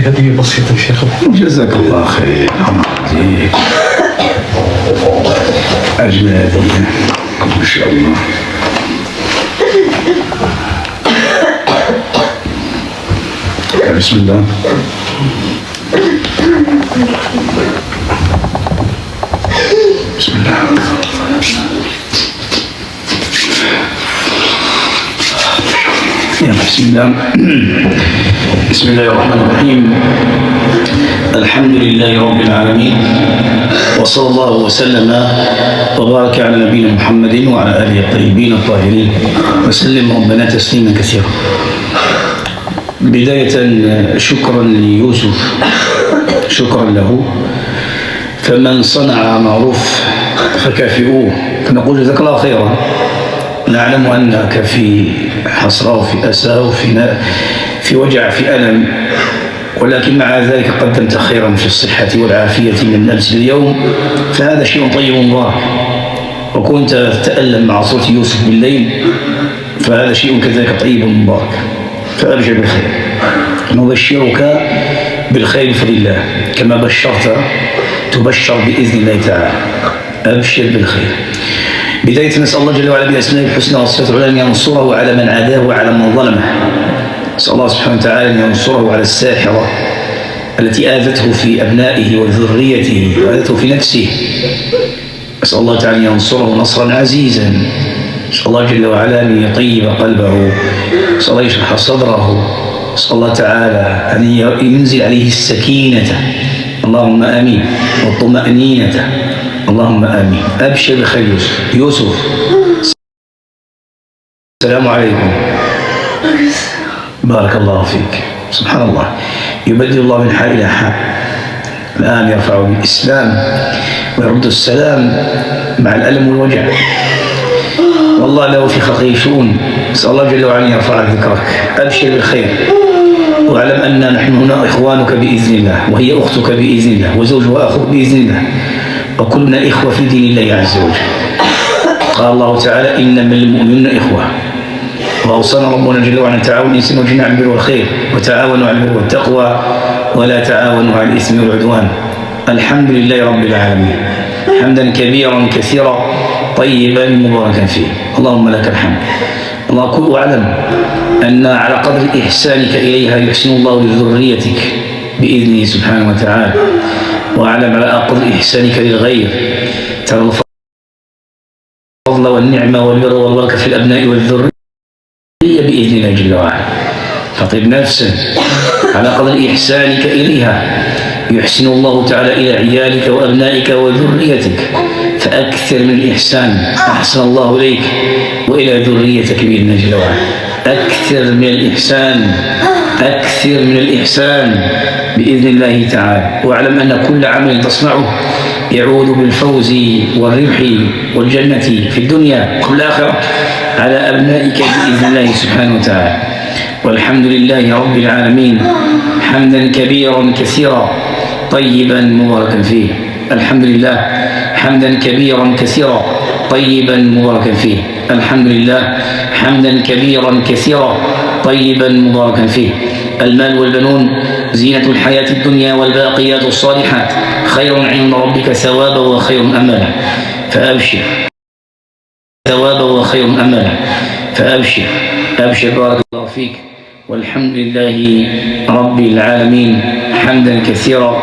هذه بسيطة يا شيخ. جزاك الله خير. الله أجل هذه ما شاء الله. بسم الله. بسم الله. بسم الله. بسم الله الرحمن الرحيم. الحمد لله رب العالمين، وصلى الله وسلم وبارك على نبينا محمد وعلى آله الطيبين الطاهرين وسلم ربنا تسليما كثيرا. بداية شكرا ليوسف، شكرا له، فمن صنع معروف فكافئوه، فنقول جزاك الله خيرا. نعلم أنك في حسرة وفي أسى في وجع في ألم، ولكن مع ذلك قدمت خيرا في الصحة والعافية من أمس اليوم، فهذا شيء طيب مبارك. وكنت تتألم مع صوت يوسف بالليل، فهذا شيء كذلك طيب مبارك، فأبشر بالخير. نبشرك بالخير بفضل الله، كما بشرت تبشر بإذن الله تعالى. أبشر بالخير. بداية نسأل الله جل وعلا بأسمائه الحسنى وصفاته العلى أن ينصره على من عاداه وعلى من ظلمه. نسأل الله سبحانه وتعالى أن ينصره على الساحرة التي آذته في أبنائه وذريته وآذته في نفسه. نسأل الله تعالى أن ينصره نصرا عزيزا. نسأل الله جل وعلا أن يطيب قلبه، نسأل الله يشرح صدره، نسأل الله تعالى أن ينزل عليه السكينة، اللهم آمين، والطمأنينة، اللهم آمين. أبشر بخير يوسف. السلام عليكم. بارك الله فيك. سبحان الله، يبدل الله من حال إلى حال. الآن يرفع بالإسلام ويرد السلام مع الألم والوجع. والله له في خلقه شؤون. نسأل الله جل وعلا أن يرفع ذكرك. أبشر بالخير، واعلم أن نحن هنا إخوانك بإذن الله، وهي أختك بإذن الله، وزوجها أخوك بإذن الله، وكلنا إخوة في دين الله عز وجل. قال الله تعالى: إنما المؤمنون إخوة. وأوصانا ربنا جل وعلا: تعاونوا الإنسان والجن على البر والخير، وتعاونوا على البر والتقوى، ولا تعاونوا على الإثم والعدوان. الحمد لله رب العالمين، حمدا كبيرا كثيرا طيبا مباركا فيه. اللهم لك الحمد. الله كل أعلم أن على قدر إحسانك إليها يحسن الله لذريتك بإذنه سبحانه وتعالى، وأعلم على قدر إحسانك للغير ترى الفضل والنعمة والبر والبركة في الأبناء والذرية بإذن الله جل وعلا. فطب نفسا على قدر إحسانك إليها يحسن الله تعالى إلى عيالك وأبنائك وذريتك، فأكثر من الإحسان. أحسن الله إليك وإلى ذريتك بإذن الله جل وعلا. أكثر من الإحسان، أكثر من الإحسان بإذن الله تعالى. واعلم أن كل عمل تصنعه يعود بالفوز والربح والجنة في الدنيا قبل الآخرة على أبنائك بإذن الله سبحانه وتعالى. والحمد لله رب العالمين، حمدا كبيرا كثيرا طيبا مباركا فيه. الحمد لله حمدا كبيرا كثيرا طيبا مباركا فيه. الحمد لله حمدا كبيرا كثيرا طيبا مباركا فيه. المال والبنون زينة الحياة الدنيا، والباقيات الصالحات خير عند ربك ثوابا وخير أملا، فأبشر. ثوابا وخير أملا، فأبشر. أبشر بارك الله فيك. والحمد لله رب العالمين، حمدا كثيرا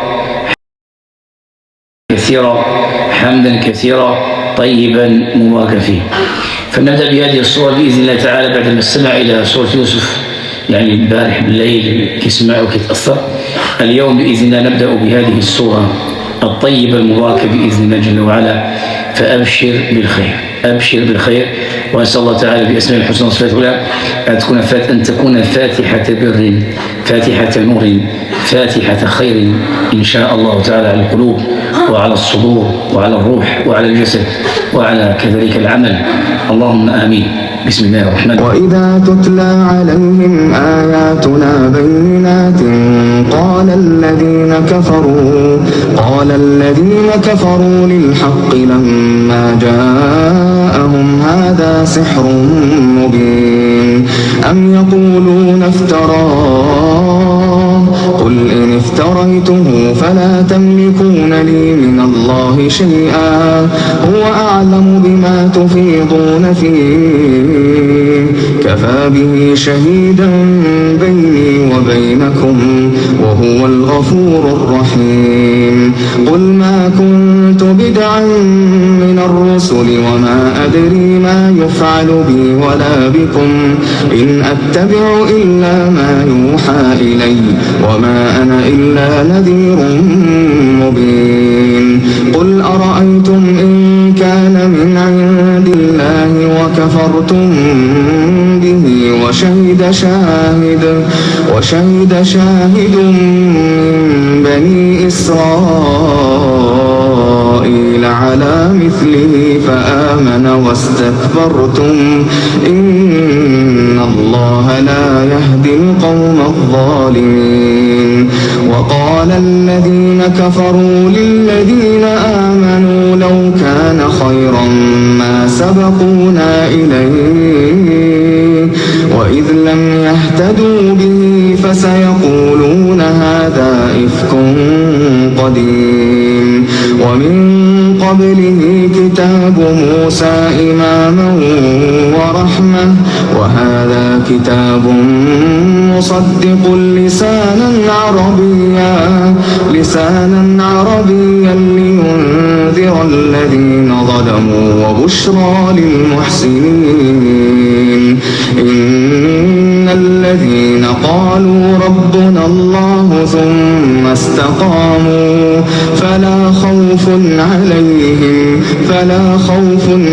كثيرا، حمدا كثيرا طيبا مباركا فيه. فنبدأ بهذه الصورة بإذن الله تعالى بعد ما استمع إلى سورة يوسف، يعني البارح بالليل كيسمع وكيتأثر. اليوم بإذن الله نبدأ بهذه الصورة الطيبة المباركة بإذن الله جل وعلا. فأبشر بالخير، أبشر بالخير. وأسأل الله تعالى بأسماء الحسنى وصفاته العلى أن تكون فاتحة بر، فاتحة نور، فاتحة خير إن شاء الله تعالى على القلوب وعلى الصدور وعلى الروح وعلى الجسد وعلى كذلك العمل. اللهم آمين. بسم الله الرحمن الرحيم. وإذا تتلى عليهم آياتنا بينات قال الذين كفروا للحق لما جاءهم هذا سحر مبين أم يقولون افتراه قل إن افتريته فلا تملكون لي من الله شيئا هو أعلم بما تفيضون فيه كفى به شهيدا بيني وبينكم وهو الغفور الرحيم قل ما كنت بدعا من الرسل وما أدري ما يفعل بي ولا بكم إن أتبع إلا ما يوحى إلي وما أنا إلا نذير مبين قل أرأيتم إن كان من عند الله وكفرتم به وشهد شاهد من بني إسرائيل على مثله فآمن واستكبرتم إن الله لا يهدي القوم الظالمين وقال الذين كفروا للذين آمنوا لو كان خيرا ما سبقونا إليه وإذ لم يهتدوا به فسيقولون هذا إفك قديم ومن قبله كتاب موسى إماما ورحمة وهذا كتاب مصدق لسانا عربيا لينذر الذين ظلموا وبشرى للمحسنين إن الذين قالوا ربنا الله ثم استقاموا فلا خوف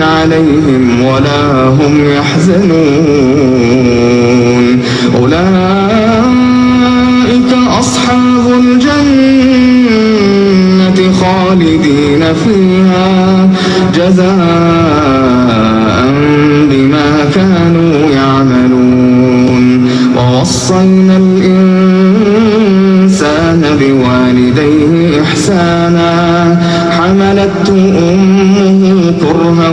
عليهم ولا هم يحزنون أولئك أصحاب الجنة خالدين فيها جزاء بما كانوا يعملون ووصينا الإنسان بوالديه إحسانا حملته أمه كرها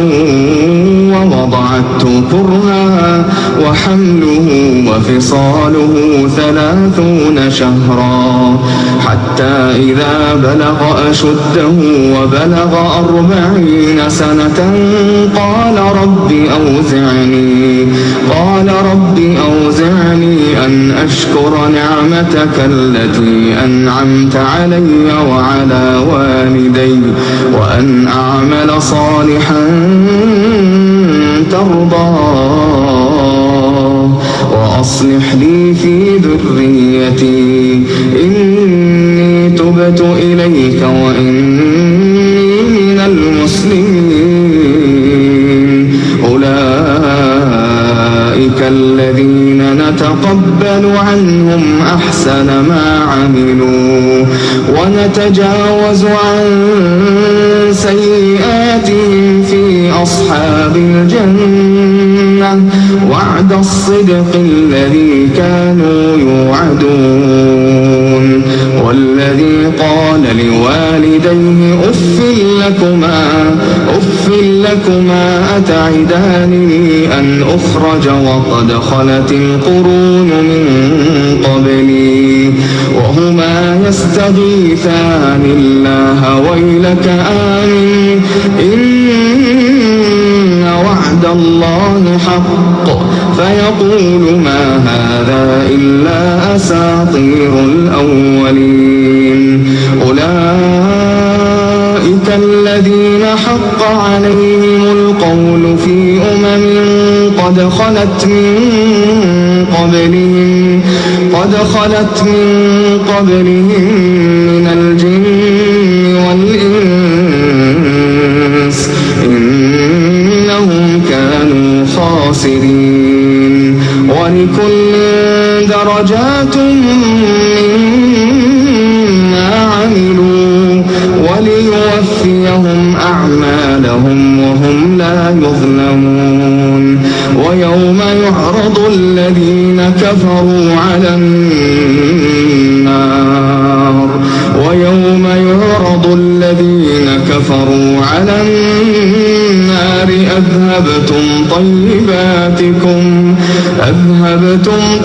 ووضعته كرها وحمله وفصاله 30 شهرا حتى إذا بلغ أشده وبلغ 40 سنة قال رب أوزعني أن أشكر نعمتك التي أنعمت علي وعلى والدي وأن أعمل صالحا ترضاه وأصلح لي في ذريتي إني تبت إليك وإني من المسلمين أولئك الذين نتقبل عنهم أحسن ما عملوا ونتجاوز عن سيئاتهم في أصحاب الجنة وعد الصدق الذي كانوا يوعدون والذي قال لوالديه أف لكما أتعدانني أن أخرج وقد خلت القرون من قبلي وهما يستغيثان الله ويلك آمن إن وعد الله حق فيقول ما هذا إلا أساطير الأولين أولئك الذين حق عليهم القول في قد خلت من قبلهم من الجن والإنس إنهم كانوا خاسرين ولكل درجات مما عملوا وليوفيهم أعمالهم وهم لا يظلمون ويوم يعرض الذين كفروا على النار ويوم يعرض الذين كفروا على النار أذهبتم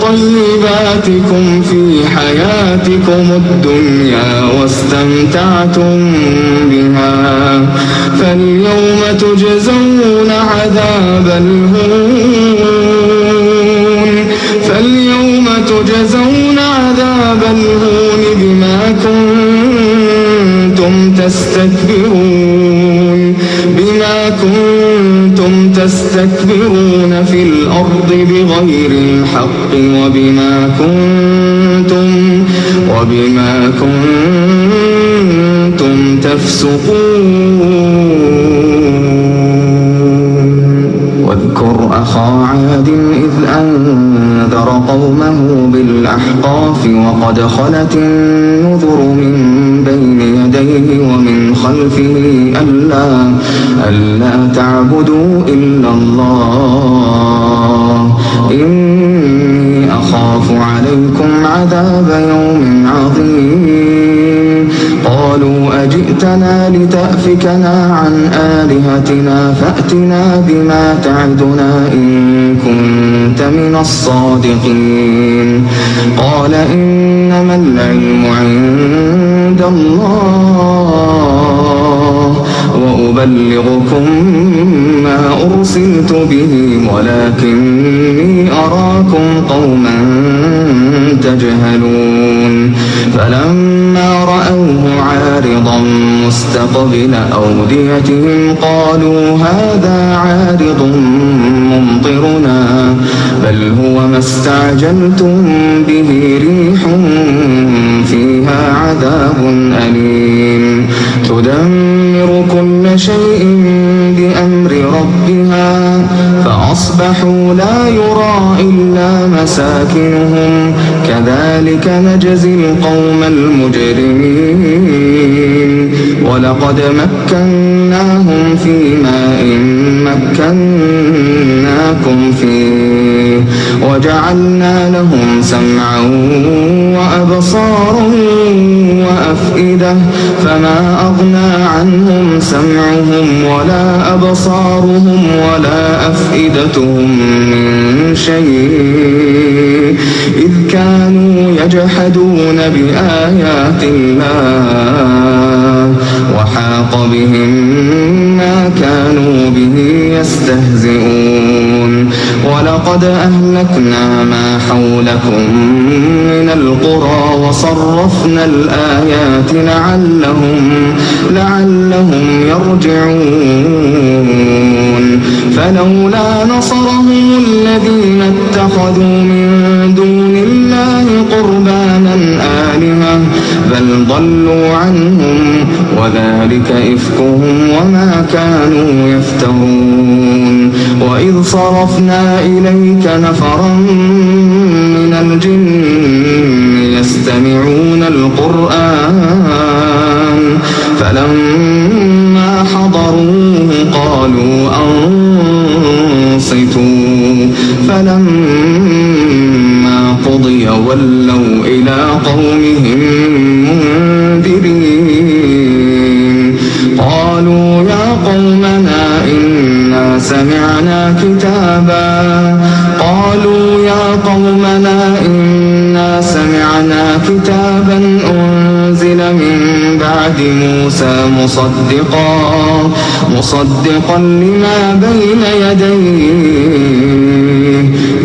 طيباتكم في حياتكم الدنيا واستمتعتم بها فاليوم تجزون عذاب الهون بما كنتم تستكبرون في الأرض بغير الحق وبما كنتم تفسقون واذكر أخا عاد إذ أنذر قومه بالأحقاف وقد خلت النذر من بين يديه ومن خلفه ألا تعبدوا إلا الله إني أخاف عليكم عذاب يوم عظيم قالوا أجئتنا لتأفكنا عن آلهتنا فأتنا بما تعدنا إن كنت من الصادقين قال إنما العلم عند الله وأبلغكم ما أرسلت به ولكني أراكم قوما تجهلون فلما رأوه عارضا مستقبل أوديتهم قالوا هذا عارض ممطرنا بل هو ما استعجلتم به ريح فيها عذاب أليم تدمر كل شيء بأمر ربها فأصبحوا لا يرى إلا مساكنهم كذلك نجزي القوم المجرمين ولقد مكناهم في ماء مكناكم فيه وجعلنا لهم سمعا وأبصارا وأفئدة فما أغنى عنهم سمعهم ولا أبصارهم ولا أفئدتهم من شيء إذ كانوا يجحدون بآيات الله وحاق بهم ما كانوا به يستهزئون ولقد أهلكنا ما حولكم من القرى وصرفنا الآيات لعلهم يرجعون فلولا نصرهم الذين اتخذوا من دون الله قربانا آلهة بل ضلوا عنهم وذلك إفكهم وما كانوا يفترون وإذ صرفنا إليك نفرا من الجن يستمعون القرآن فلما حضروه قالوا أنصتوا فلما قضي ولوا إلى قومهم منذرين قالوا يا قومنا إنا سمعنا كتابا أنزل من بعد موسى مصدقا لما بين يديه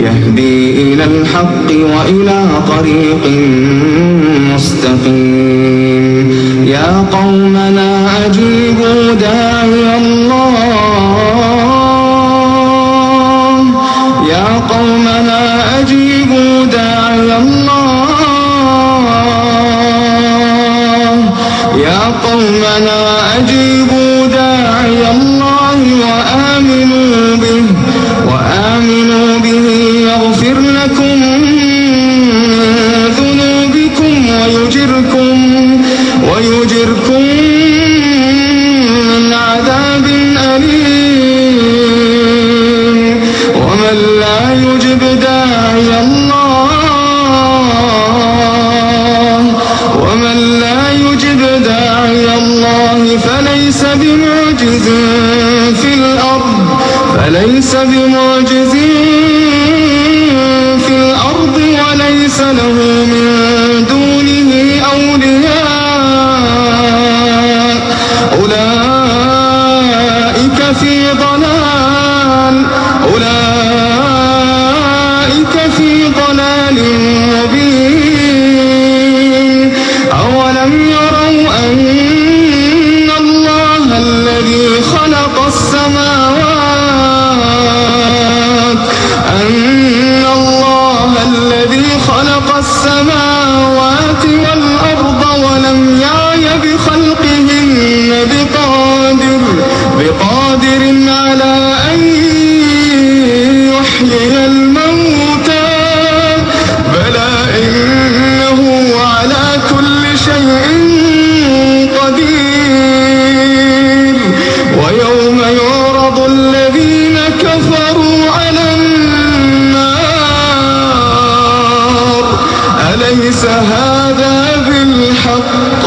يهدي إلى الحق وإلى طريق مستقيم يا قومنا أجيبوا داعي الله وآمنوا به يغفر لكم من ذنوبكم ويجركم من عذاب أليم ومن لا يجب بمعجز في الأرض وليس له من دونه أولياء أولئك في ضلال مبين أولم يروا أن الله الذي خلق السماوات والأرض ولم يعي بخلقهن بقادر على أن يحيي الموتى بلى إنه على كل شيء قدير ويوم يعرض الذين كفروا على النار أليس هذا بالحق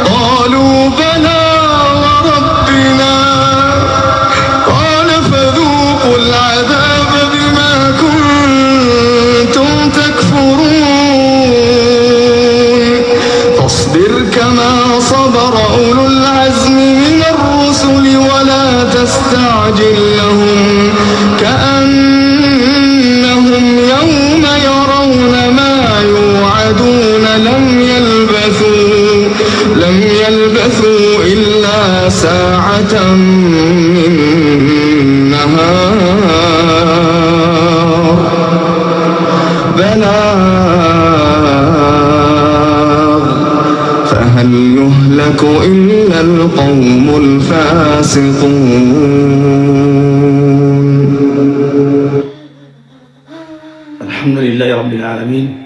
قالوا بلى وربنا قال فذوقوا العذاب بما كنتم تكفرون فاصبر كما صبر أولو العزم من الرسل ولا تستعجل لهم كأنهم يوم يرون ما يوعدون لم يلبثوا إلا ساعة من نهار بلاغ فهل يهلك إلا القوم الفاسقون. الحمد لله رب العالمين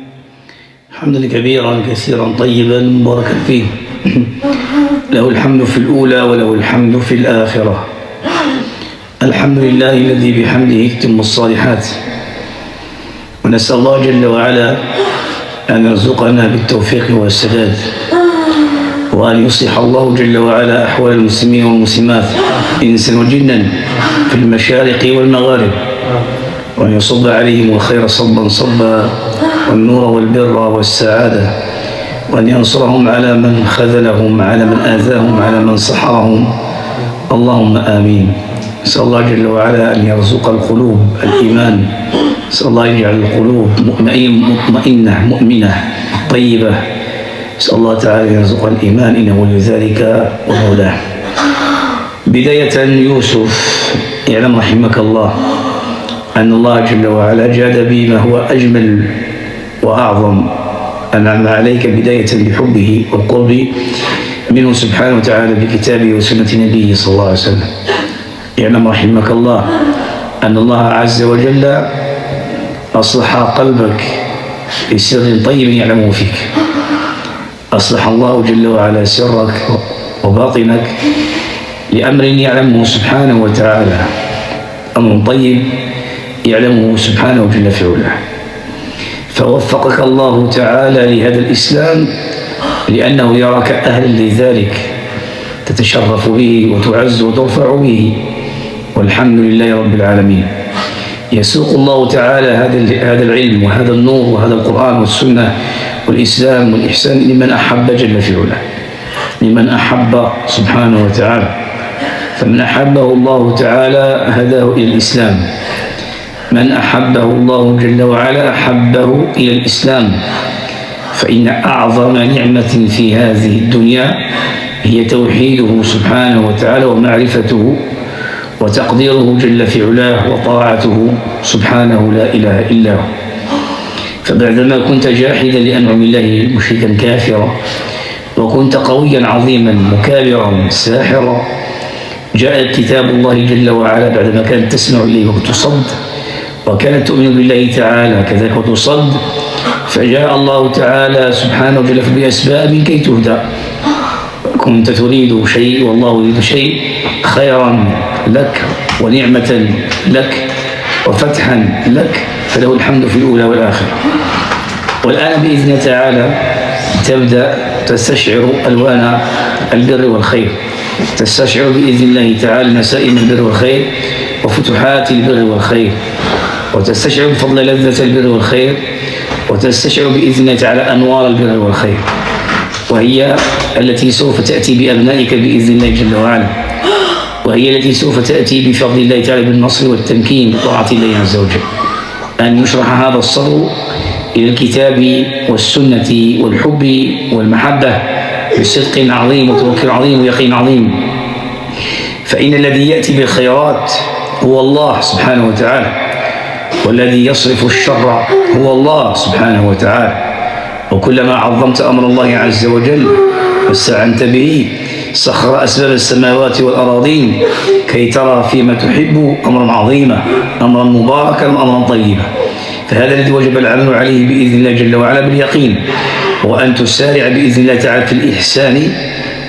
حمدا كبيرا كثيرا طيبا مباركا فيه له الحمد في الأولى وله الحمد في الآخرة. الحمد لله الذي بحمده تتم الصالحات ونسأل الله جل وعلا أن يرزقنا بالتوفيق والسداد وأن يصلح الله جل وعلا أحوال المسلمين والمسلمات إنسا وجنا في المشارق والمغارب وأن يصب عليهم الخير صبا صبا والنور والبر والسعادة وأن ينصرهم على من خذلهم على من آذاهم على من سحرهم اللهم آمين. نسأل الله جل وعلا أن يرزق القلوب الإيمان. نسأل الله يجعل القلوب مطمئنة مؤمنة طيبة. نسأل الله تعالى أن يرزق الإيمان إنه ولي ذلك ومولاه. بداية يوسف اعلم رحمك الله أن الله جل وعلا جاد بما هو أجمل وأعظم أنعم عليك بداية بحبه والقرب منه سبحانه وتعالى بكتابه وسنة نبيه صلى الله عليه وسلم. اعلم رحمك الله أن الله عز وجل أصلح قلبك بسر طيب يعلمه فيك. أصلح الله جل وعلا سرك وباطنك لأمر يعلمه سبحانه وتعالى، أمر طيب يعلمه سبحانه جل في علاه. فوفقك الله تعالى لهذا الإسلام لأنه يراك أهلا لذلك، تتشرف به وتعز وترفع به، والحمد لله رب العالمين. يسوق الله تعالى هذا العلم وهذا النور وهذا القرآن والسنة والإسلام والإحسان لمن أحب جل في علاه، لمن أحب سبحانه وتعالى. فمن أحبه الله تعالى هداه إلى الإسلام، من أحبه الله جل وعلا أحبه إلى الإسلام. فإن أعظم نعمة في هذه الدنيا هي توحيده سبحانه وتعالى ومعرفته وتقديره جل في علاه وطاعته سبحانه لا إله إلا هو. فبعدما كنت جاحدا لأنعم الله مشركا كافرا، وكنت قويا عظيما مكابرا ساحرا، جاء كتاب الله جل وعلا بعدما كانت تسمع إليه وتصد، وكانت تؤمن بالله تعالى كذلك وتصد، فجاء الله تعالى سبحانه وتعالى بأسباب كي تهدى. كنت تريد شيء والله يريد شيء، خيرا لك ونعمة لك وفتحا لك، فله الحمد في الأولى والآخرة. والآن بإذن تعالى تبدأ تستشعر ألوان البر والخير، تستشعر بإذن الله تعالى نسائم البر والخير وفتوحات البر والخير، وتستشعر بفضل لذة البر والخير، وتستشعر بإذن الله تعالى أنوار البر والخير، وهي التي سوف تأتي بأبنائك بإذن الله جل وعلا، وهي التي سوف تأتي بفضل الله تعالى بالنصر والتمكين وطاعة الله عز وجل. أن يشرح هذا الصدر إلى الكتاب والسنة والحب والمحبة بصدق عظيم وتوكل عظيم ويقين عظيم، فإن الذي يأتي بالخيرات هو الله سبحانه وتعالى، والذي يصرف الشر هو الله سبحانه وتعالى. وكلما عظمت أمر الله عز وجل واستعنت به سخر أسباب السماوات والأراضين كي ترى فيما تحب أمرا عظيما، أمرا مباركا، أمرا طيبا. فهذا الذي وجب العمل عليه بإذن الله جل وعلا باليقين، وأن تسارع بإذن الله تعالى في الإحسان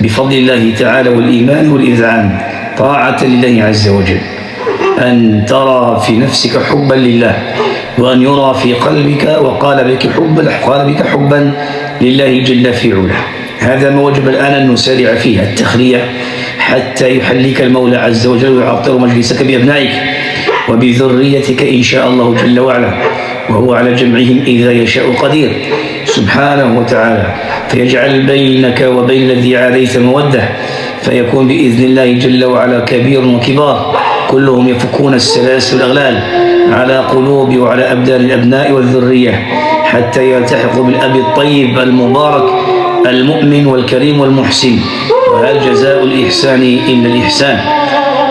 بفضل الله تعالى والإيمان والإذعان، طاعة لله عز وجل، أن ترى في نفسك حبا لله، وأن يرى في قلبك وقالبك حبا لله جل في علاه. هذا ما وجب الآن أن نسارع فيه، التخلية، حتى يحليك المولى عز وجل ويعطر مجلسك بأبنائك وبذريتك إن شاء الله جل وعلا، وهو على جمعهم إذا يشاء قدير سبحانه وتعالى، فيجعل بينك وبين الذي عاديت مودة، فيكون بإذن الله جل وعلا كبير وكبار كلهم يفكون السلاسل والأغلال على قلوب وعلى أبدان الأبناء والذرية، حتى يلتحقوا بالأب الطيب المبارك المؤمن والكريم والمحسن. وهل جزاء الإحسان إلا الإحسان؟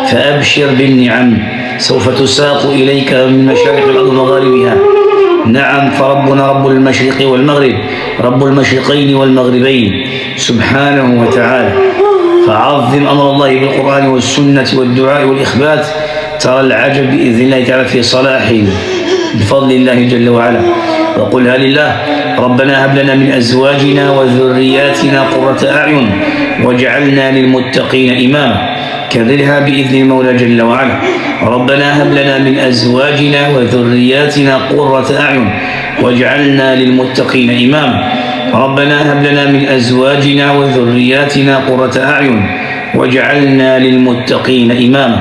فأبشر بالنعم سوف تساق إليك من مشارق الأرض ومغاربها. نعم، فربنا رب المشرق والمغرب، رب المشرقين والمغربين سبحانه وتعالى. فعظم أمر الله بالقرآن والسنة والدعاء والإخبات، ترى العجب بإذن الله تعالى في صلاح بفضل الله جل وعلا. وقل هل لله ربنا هب لنا من أزواجنا وذرياتنا قرة أعين واجعلنا للمتقين إماما. كررها بإذن المولى جل وعلا، ربنا هب لنا من أزواجنا وذرياتنا قرة أعين واجعلنا للمتقين إماما. ربنا هب لنا من أزواجنا وذرياتنا قرة أعين واجعلنا للمتقين إماما.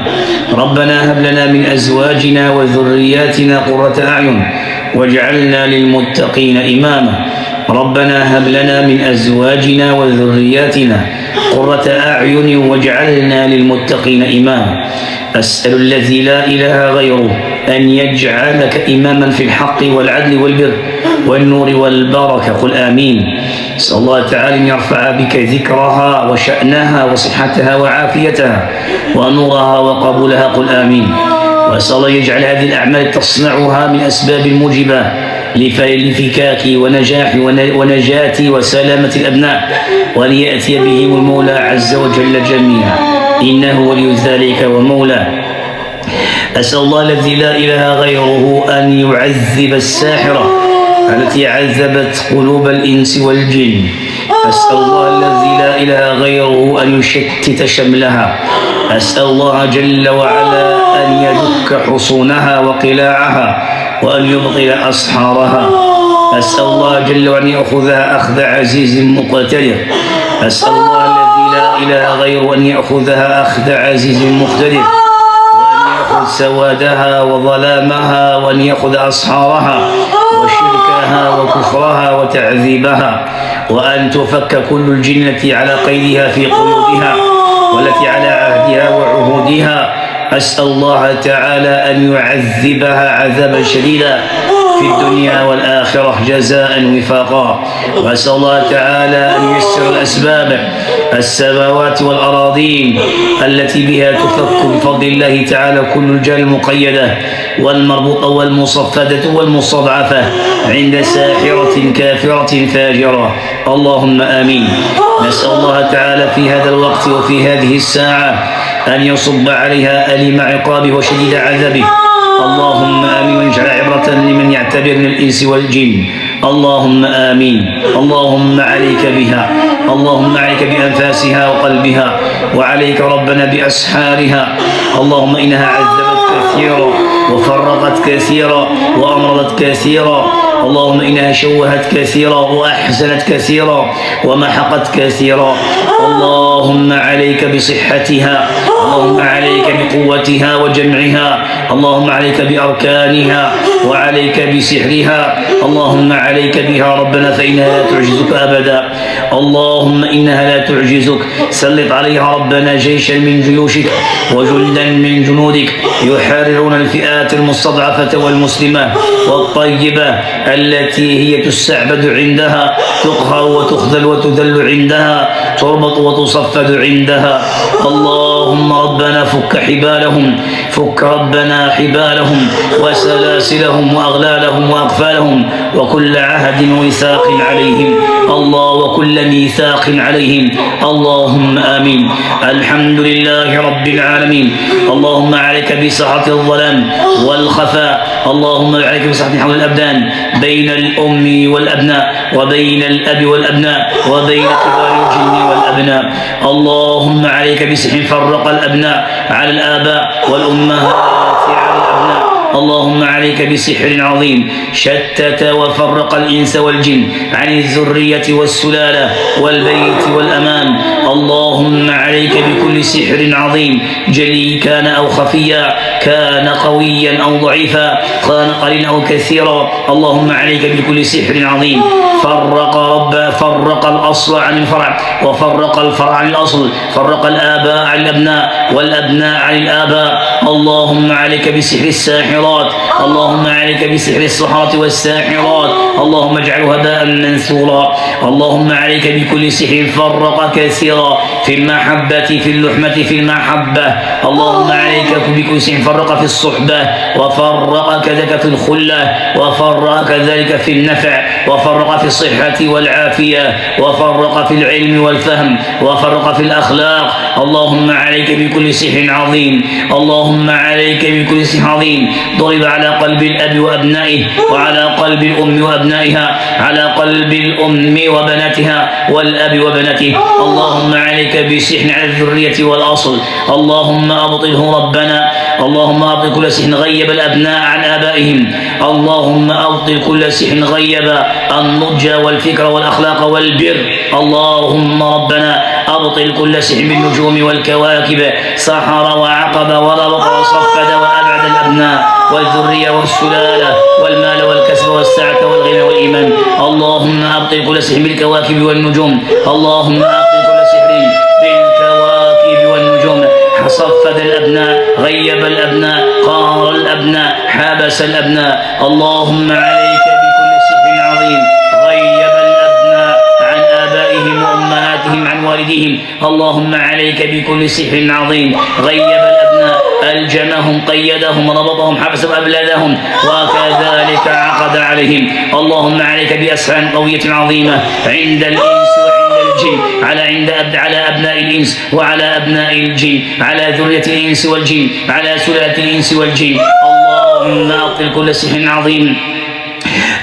ربنا هب لنا من أزواجنا وذرياتنا قرة أعين واجعلنا للمتقين إماما. ربنا هب لنا من أزواجنا وذرياتنا قرة أعين واجعلنا للمتقين إماما. أسأل الذي لا إله غيره أن يجعلك إماما في الحق والعدل والبر والنور والبركة، قل آمين. أسأل الله تعالى أن يرفع بك ذكرها وشأنها وصحتها وعافيتها ونورها وقبولها، قل آمين. وأسأل الله يجعل هذه الأعمال تصنعها من أسباب الموجبة لفكاك ونجاح ونجاة وسلامة الأبناء، وليأتي بهم المولى عز وجل جميعا، إنه ولي ذلك ومولاه. أسأل الله الذي لا إله غيره أن يعذب الساحرة التي عذبت قلوب الإنس والجن. أسأل الله الذي لا إله غيره أن يشتت شملها. أسأل الله جل وعلا أن يدك حصونها وقلاعها وأن يبطل أسحارها. أسأل الله جل وعلا أن يأخذها أخذ عزيز مقتدر. أسأل الله الذي لا إله غيره أن يأخذها أخذ عزيز مقتدر، وأن يأخذ سوادها وظلامها، وأن يأخذ أسحارها وشركها وكفرها وتعذيبها، وأن تفك كل الجنة على قيدها في قيودها والتي على عهدها وعهودها. أسأل الله تعالى أن يعذبها عذابا شديدا في الدنيا والآخرة جزاء وفاقا. وأسأل الله تعالى أن ييسر الأسباب، السماوات والأراضين التي بها تفك بفضل الله تعالى كل الجال المقيدة والمربوطة والمصفدة والمستضعفة عند ساحرة كافرة فاجرة. اللهم آمين. نسأل الله تعالى في هذا الوقت وفي هذه الساعة أن يصب عليها أليم عقابه وشديد عذابه. اللهم آمين، واجعل عبرة لمن يعتبر من الإنس والجن. اللهم آمين. اللهم عليك بها، اللهم عليك بأنفاسها وقلبها، وعليك ربنا بأسحارها. اللهم إنها عذبت كثيرا وفرقت كثيرا وأمرضت كثيرا. اللهم إنها شوهت كثيرا وأحزنت كثيرا ومحقت كثيرا. اللهم عليك بصحتها، اللهم عليك بقوتها وجمعها، اللهم عليك بأركانها وعليك بسحرها، اللهم عليك بها ربنا فإنها لا تعجزك أبدا، اللهم إنها لا تعجزك. سلط عليها ربنا جيشا من جيوشك وجندا من جنودك يحررون الفئات المستضعفة والمسلمة والطيبة التي هي تستعبد عندها، تقهر وتخذل وتذل عندها، تربط وتصفد عندها. اللهم ربنا فك حبالهم، فك ربنا حبالهم وسلاسلهم وأغلالهم وأقفالهم وكل عهد وميثاق عليهم، الله وكل ميثاق عليهم، اللهم آمين. الحمد لله رب العالمين. اللهم عليك بسحرة الظلام والخفاء، اللهم عليك بسحرة حول الأبدان بين الأم والأبناء وبين الأب والأبناء وبين كبار الجن والأبناء. اللهم عليك بسحر فرق الأبناء على الآباء والأمهات على الأبناء. اللهم عليك بسحر عظيم شتت وفرق الإنس والجن عن الذرية والسلالة والبيت والأمان. اللهم عليك بكل سحر عظيم جلي كان أو خفيا، كان قويا أو ضعيفا، كان قليلا أو كثيرا. اللهم عليك بكل سحر عظيم فرق الأصل عن الفرع وفرق الفرع عن الأصل، فرق الآباء عن الأبناء والأبناء عن الآباء. اللهم عليك بسحر الساحرات، اللهم عليك بسحر السحرة والساحرات، اللهم اجعله هباء منثورا. اللهم عليك بكل سحر فرق كثيرا في المحبة، في اللحمة، في المحبة. اللهم عليك بكل سحر فرق في الصحبة، وفرق كذلك في الخلة، وفرق كذلك في النفع، وفرق في الصحة والعافية، وفرق في العلم والفهم، وفرق في الأخلاق. اللهم عليك بكل سحر عظيم، اللهم عليك بكل سحر عظيم ضرب على قلب الأب وأبنائه، وعلى قلب الأم وأبنائها، على قلب الأم وبناتها والأب وبناته. اللهم عليك بسحر على الذرية والأصل، اللهم أبطله ربنا. اللهم أبطل كل سحر غيب الأبناء عن آبائهم، اللهم أبطل كل سحر غيب النضج والفكر والأخلاق والبر. اللهم ربنا أبطل كل سحر بالنجوم والكواكب، سحر وعقب وربط وصفد وأبعد الأبناء والذرية والسلالة والمال والكسب والسعة والغنى والإيمان. اللهم أبطل كل سحر بالكواكب والنجوم، اللهم أبطل كل سحر بالكواكب والنجوم، صفد الأبناء، غيب الأبناء، قهر الأبناء، حبس الأبناء. اللهم عليك بكل سحر عظيم غيب الأبناء عن آبائهم وأمهاتهم عن والديهم. اللهم عليك بكل سحر عظيم غيب الأبناء، ألجمهم، قيدهم، ربطهم، حبسهم، أبلادهم، وكذلك عقد عليهم. اللهم عليك بأسحار قوية عظيمة عند الإنس وعند الجن، على أبناء الإنس وعلى أبناء الجن، على ذرية الإنس والجن، على سلالة الإنس والجن. اللهم أبطل كل سحر عظيم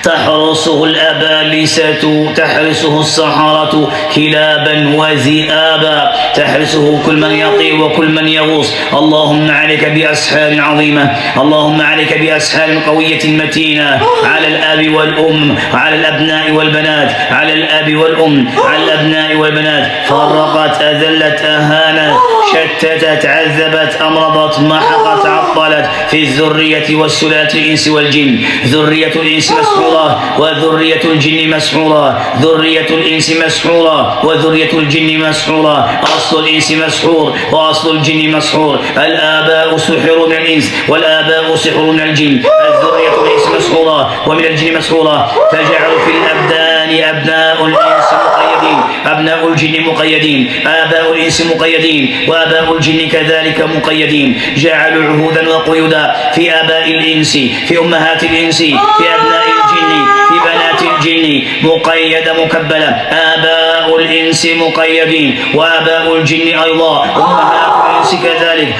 تحرسه الأبالسة، تحرسه السحرة كلابا وذئابا، تحرسه كل من يطير وكل من يغوص. اللهم عليك بأسحار عظيمة، اللهم عليك بأسحار قوية متينة على الأب والأم، على الأبناء والبنات، على الأب والأم، على الأبناء والبنات. فرقت، أذلت، أهانت، شتتت، عذبت، أمرضت، محقت، عطلت في الذرية والسلالة الإنس والجن. ذرية الإنس مسحورة وذرية الجن مسحورة، ذرية الإنس مسحورة وذرية الجن مسحورة، أصل الإنس مسحور وأصل الجن مسحور. الآباء سحروا من الإنس والآباء سحروا من الجن، الذرية الإنس مسحورة ومن الجن مسحورة. فجعل في الأبدان أبناء الإنس مقيدين، أبناء الجن مقيدين، آباء الإنس مقيدين، وآباء الجن كذلك مقيدين. جعلوا عهودا وقيودا في آباء الإنس، في أمهات الإنس، في أبناء الجن، في بنات الجن، مقيدة مكبلة. آباء الإنس مقيدين وآباء الجن أيضا، أمهات الإنس كذلك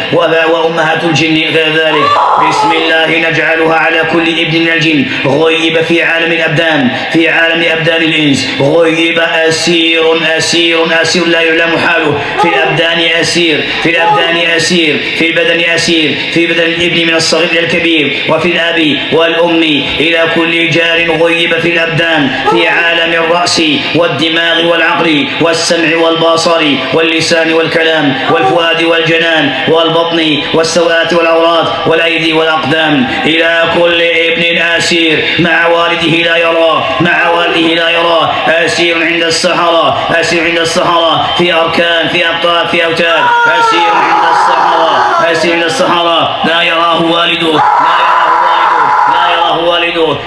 وأمهات الجن كذلك. بسم الله نجعلها على كل ابن من الجن غيب في عالم الأبدان، في عالم أبدان الإنس. غيب أسير أسير أسير لا يعلم حاله، في الأبدان أسير، في الأبدان أسير، في البدن أسير، في بدن الابن من الصغير إلى الكبير، وفي الأب والأم إلى كل جار. غيب في الأبدان، في عالم الرأس والدماغ والعقل والعقل والسمع والبصر واللسان والكلام والفؤاد والجنان والبطن والسوات والعورات والأيدي والأقدام، إلى كل ابن أسير مع والده لا يراه، مع والده لا يراه، أسير عند السحرة، أسير عند السحرة في أركان في أبطال في أوتاد، أسير عند السحرة، أسير عند السحرة لا يراه والده،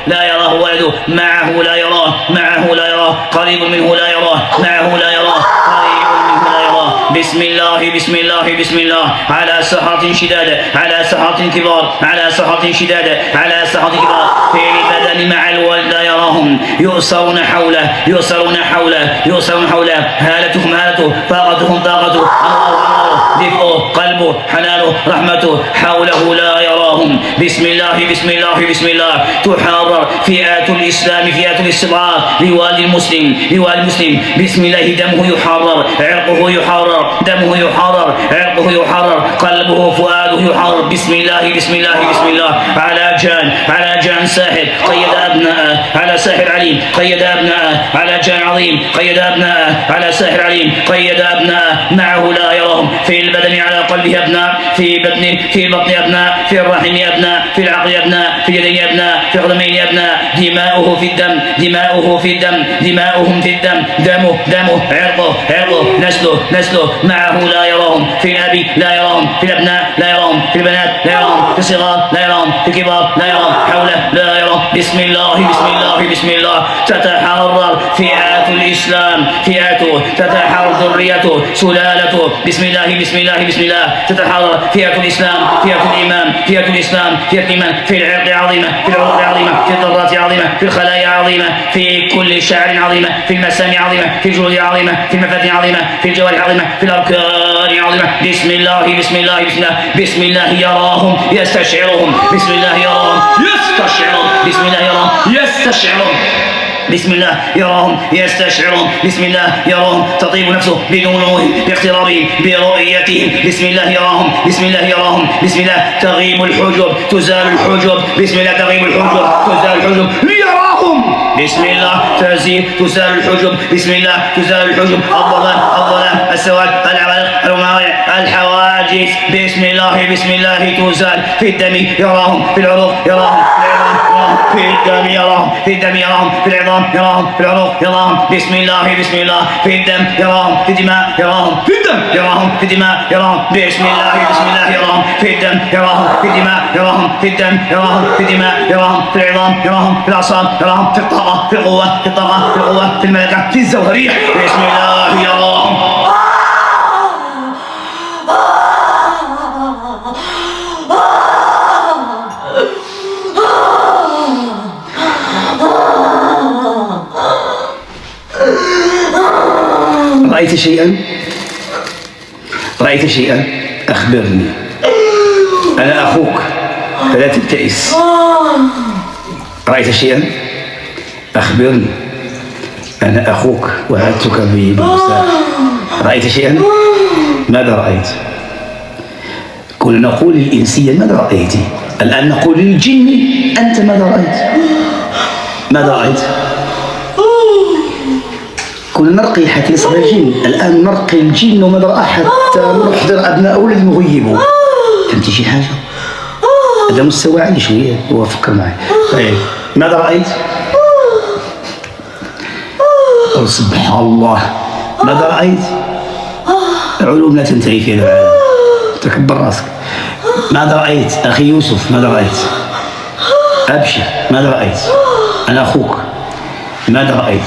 لا يراه والده، معه لا يراه، معه لا يراه، قريب منه لا يراه، معه لا يراه، قريب منه لا يراه. بسم الله بسم الله بسم الله، على سحرة شدادة، على سحرة كبار، على سحرة شدادة، على سحرة كبار في البدن مع الولد لا يراهم، يؤسرون حوله، يؤسرون حوله، يؤسرون حوله، هالتهم هالته، طاقتهم طاقته، الله دفئه، قلبه، حنانه، رحمته، حوله لا يراهم. بسم الله بسم الله بسم الله، تحرر فئات الإسلام، فئات الاستضعاف لوالد المسلم، لوالد المسلم، بسم الله دمه يحرر، عرقه يحرر، دمه يحرر، عرقه يحرر، قلبه فؤاده يحرر. بسم الله بسم الله بسم الله، على جان، على جان ساحر قيد أبناءه، على ساحر عليم قيد أبناءه، على جان عظيم قيد أبناءه، على ساحر عليم قيد أبناءه، معه لا يراهم، في البدن على قلبه أبناء، في بطن، في بطن أبناء، في الرحم أبناء، في العقل أبناء، في اليدين أبناء، في القدمين أبناء، دماؤه في الدم، دماؤه في الدم، دماؤهم في الدم، دمه دمه، عرقه عرقه، نسله نسله، معه لا يراهم، في الأب لا يراهم، في الأبناء لا يراهم، في البنات لا يراهم، في الصغار لا يراهم، في الكبار لا يراهم، حوله لا يراهم. بسم الله بسم الله بسم الله، تتحرر فئات الإسلام، فئاته تتحرر، ذريته سلالته، بسم الله بسم الله بسم الله، تتحرر فئة الإسلام، فئة الإيمان، فئة الإسلام، فئة الإيمان، في العرق عظيمة، في العروق عظيمة، في الذرات عظيمة، في الخلايا عظيمة، في كل شعر عظيمة، في المسام عظيمة، في الجلود عظيمة، في المفاتن عظيمة، في الجوارح عظيمة، في الأركان عظيمة. بسم الله بسم الله بسم الله، بسم الله يراهم يستشعرهم، بسم الله يراهم يستشعرهم، بسم الله يراهم يستشعرهم، بسم الله يراهم يستشعرون، بسم الله يراهم تطيب نفسه بنوره باقترابهم برؤيتهم، بسم الله يراهم، بسم الله يراهم، بسم الله تغيب الحجب، تزال الحجب، بسم الله تغيب الحجب، تزال الحجب يراهم، بسم الله تزال الحجب، بسم الله تزال الحجب، الظلام السواد العوالق المواضع الحواجز، بسم الله بسم الله تزال، في الدم يراهم، في العروق يراهم، في الدم يراهم، في الدم يراهم، في العظام يراهم، في العروق يراهم، بسم الله بسم الله، في الدم يراهم، في الدماء يراهم، في الدم يراهم، في الدماء يراهم، بسم الله بسم الله يراهم، في الدم يراهم، في الدماء يراهم، في الدم يراهم، في الدماء يراهم، في العظام يراهم، في الأعصاب يراهم، في الطاقة، في القوة، في الطاقة، في القوة، في الملكة، في الزوهرية، بسم الله يراهم. رأيت شيئا؟ رأيت شيئا؟ أخبرني، أنا أخوك فلا تبتئس. رأيت شيئا؟ أخبرني، أنا أخوك وعدتك بالمساء. رأيت شيئا؟ ماذا رأيت؟ كنا نقول للإنسية ماذا رأيت؟ الآن نقول للجن أنت ماذا رأيت؟ ماذا رأيت؟ كنا نرقي حتى يصل الجن، الآن نرقي الجن وماذا رأى حتى نحضر أبناء الذين يغيبوا. فهمتي شي حاجة؟ هذا مستوى عالي شوية، هو فكر معي. طيب ماذا رأيت؟ سبحان الله، ماذا رأيت؟ علوم لا تنتهي في هذا العالم، تكبر راسك. ماذا رأيت؟ أخي يوسف ماذا رأيت؟ أبشر ماذا رأيت؟ أنا أخوك ماذا رأيت؟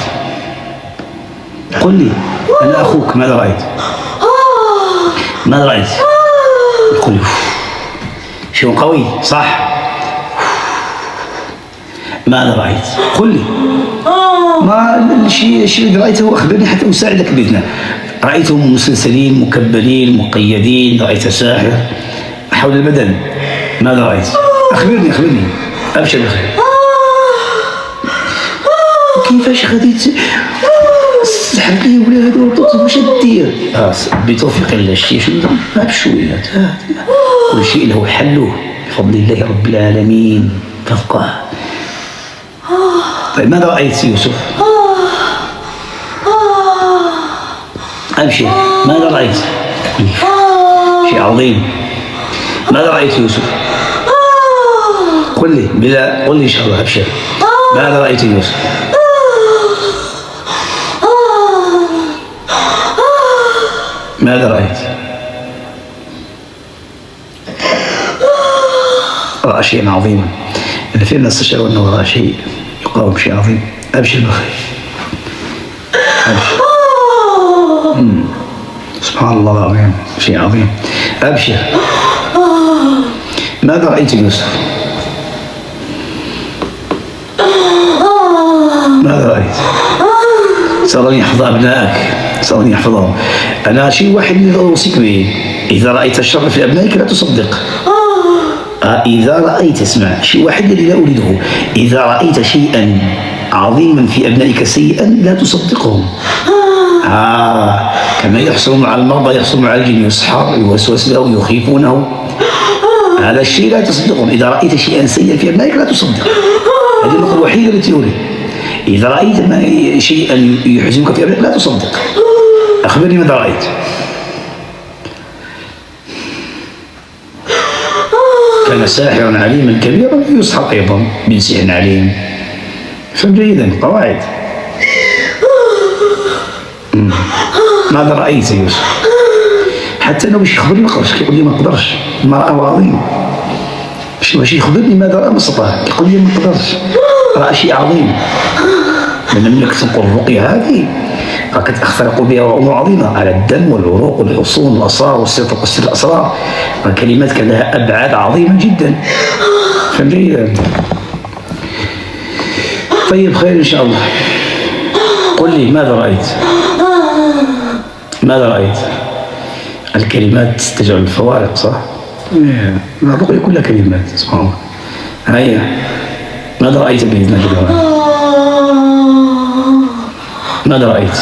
قل لي أنا أخوك ماذا رأيت؟ ماذا رأيت؟ قل لي شو قوي صح؟ ماذا رأيت؟ قل لي ما الشيء اللي رأيته أخبرني حتى أساعدك بإذنه. رأيتهم مسلسلين مكبلين مقيدين، رأيت ساحر حول البدن، ماذا رأيت؟ أخبرني أخبرني أبشر بخير. كيفاش غادي تسحب لي ولاد وطوط واش دير؟ بتوفيق الله شتي شنو ندير بشويه، كل شيء له حله بفضل الله رب العالمين ففقه. طيب ماذا رأيت يوسف؟ أبشر. ماذا رأيت؟ شيء عظيم. ماذا رأيت يوسف؟ قل لي بلا، قل لي إن شاء الله. أبشر. ماذا رأيت يوسف؟ ماذا رأيت؟ رأى شيئا عظيما. اللي فينا استشعر أنه رأى شيء يقاوم شيء عظيم. أبشر بخير. أبشر. سبحان الله العظيم، شيء عظيم. أبشر. ماذا رأيت يوسف؟ ماذا رأيت؟ سأل أن يحفظ أبنائك، سأل أن يحفظهم. أنا شيء واحد اللي أوصيك به، إذا رأيت الشر في أبنائك لا تصدق. إذا رأيت، اسمع، شيء واحد اللي لا أريده، إذا رأيت شيئا عظيما في أبنائك سيئا لا تصدقهم. كما يحصل مع المرضى يحصل مع الجن، يسحر، يوسوس له، يخيفونه. هذا الشيء لا تصدقهم. إذا رأيت شيئا سيئا في أبنائك لا تصدق. هذه النقطة الوحيدة التي أريد. إذا رأيت شيئا يحزنك في أبنائك لا تصدق. أخبرني ماذا رأيت؟ كان ساحرا عليما كبيرا يسحر أيضا من سحر عليم. فهم جيدا قواعد. ماذا رأيت يوسف؟ حتى أنه باش يخبرني ما نقدرش، كيقول لي ما نقدرش، ما رأى عظيم. باش يخبرني ماذا رأى ما استطاع، كيقول لي ما نقدرش، رأى شيء عظيم. لأن ملي كتنقل الرقية هذه راك تخترق بها أمور عظيمة على الدم والعروق والحصون والأسرار والسر الأسرار. الكلمات كان لها أبعاد عظيمة جدا. فهمت؟ طيب خير إن شاء الله. قل لي ماذا رأيت؟ ماذا رأيت؟ الكلمات تجعل الفوارق، صح؟ الرقية كلها كلمات، سبحان الله. هيا، ماذا رأيت بإذن الله؟ ماذا رأيت؟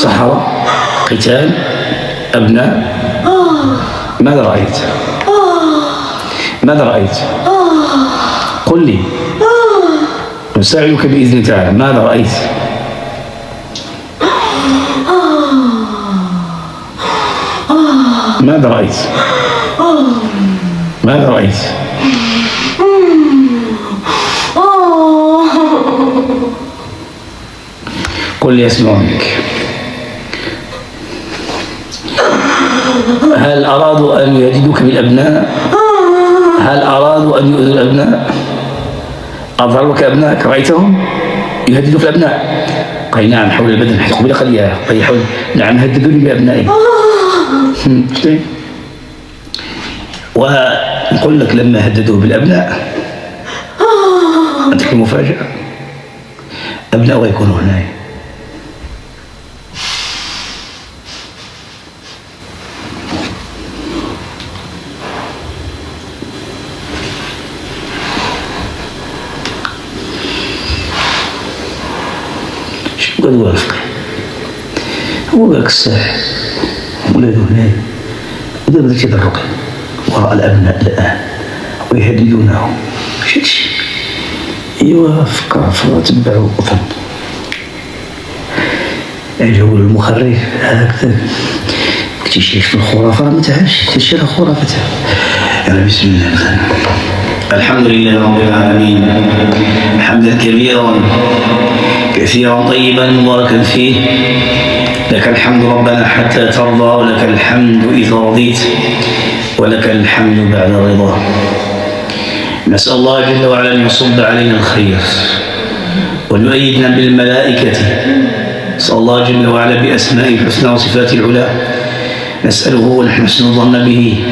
صحراء، قتال، أبناء. ماذا رأيت؟ ماذا رأيت؟ قل لي، أساعدك بإذن الله تعالى. ماذا رأيت؟ ماذا رأيت؟ ماذا رأيت؟ قل لي أسمع منك. هل أرادوا أن يهددوك بالأبناء؟ هل أرادوا أن يؤذوا الأبناء؟ أظهر لك أبنائك، رأيتهم يهددوا في الأبناء؟ قال نعم، حول البدن حتى قبل خليها. قال حول، نعم، هددوني بأبنائي. ونقول لك لما هددوه بالأبناء أترك المفاجأة، أبناء يكونوا هنا. شو قد وافق؟ هو ذاك الساحر ولادو هنا ودابا بدات يضرق وراء الأبناء الآن ويهددونهم. مشيتش. إيوا فكر تبعوا وفهم. جو المخرف هكذا اكتشاف في الخرافة، ما تعرفش تشير خرافتها. يلا بسم الله. الحمد لله رب العالمين، حمدا كبيرا كثيرا طيبا مباركا فيه. لك الحمد ربنا حتى ترضى، ولك الحمد إذا رضيت، ولك الحمد بعد الرضا. نسأل الله جل وعلا أن يصب علينا الخير ويؤيدنا بالملائكة. نسأل الله جل وعلا بأسمائه الحسنى وصفاته العلى، نسأله ونحن نحسن الظن به،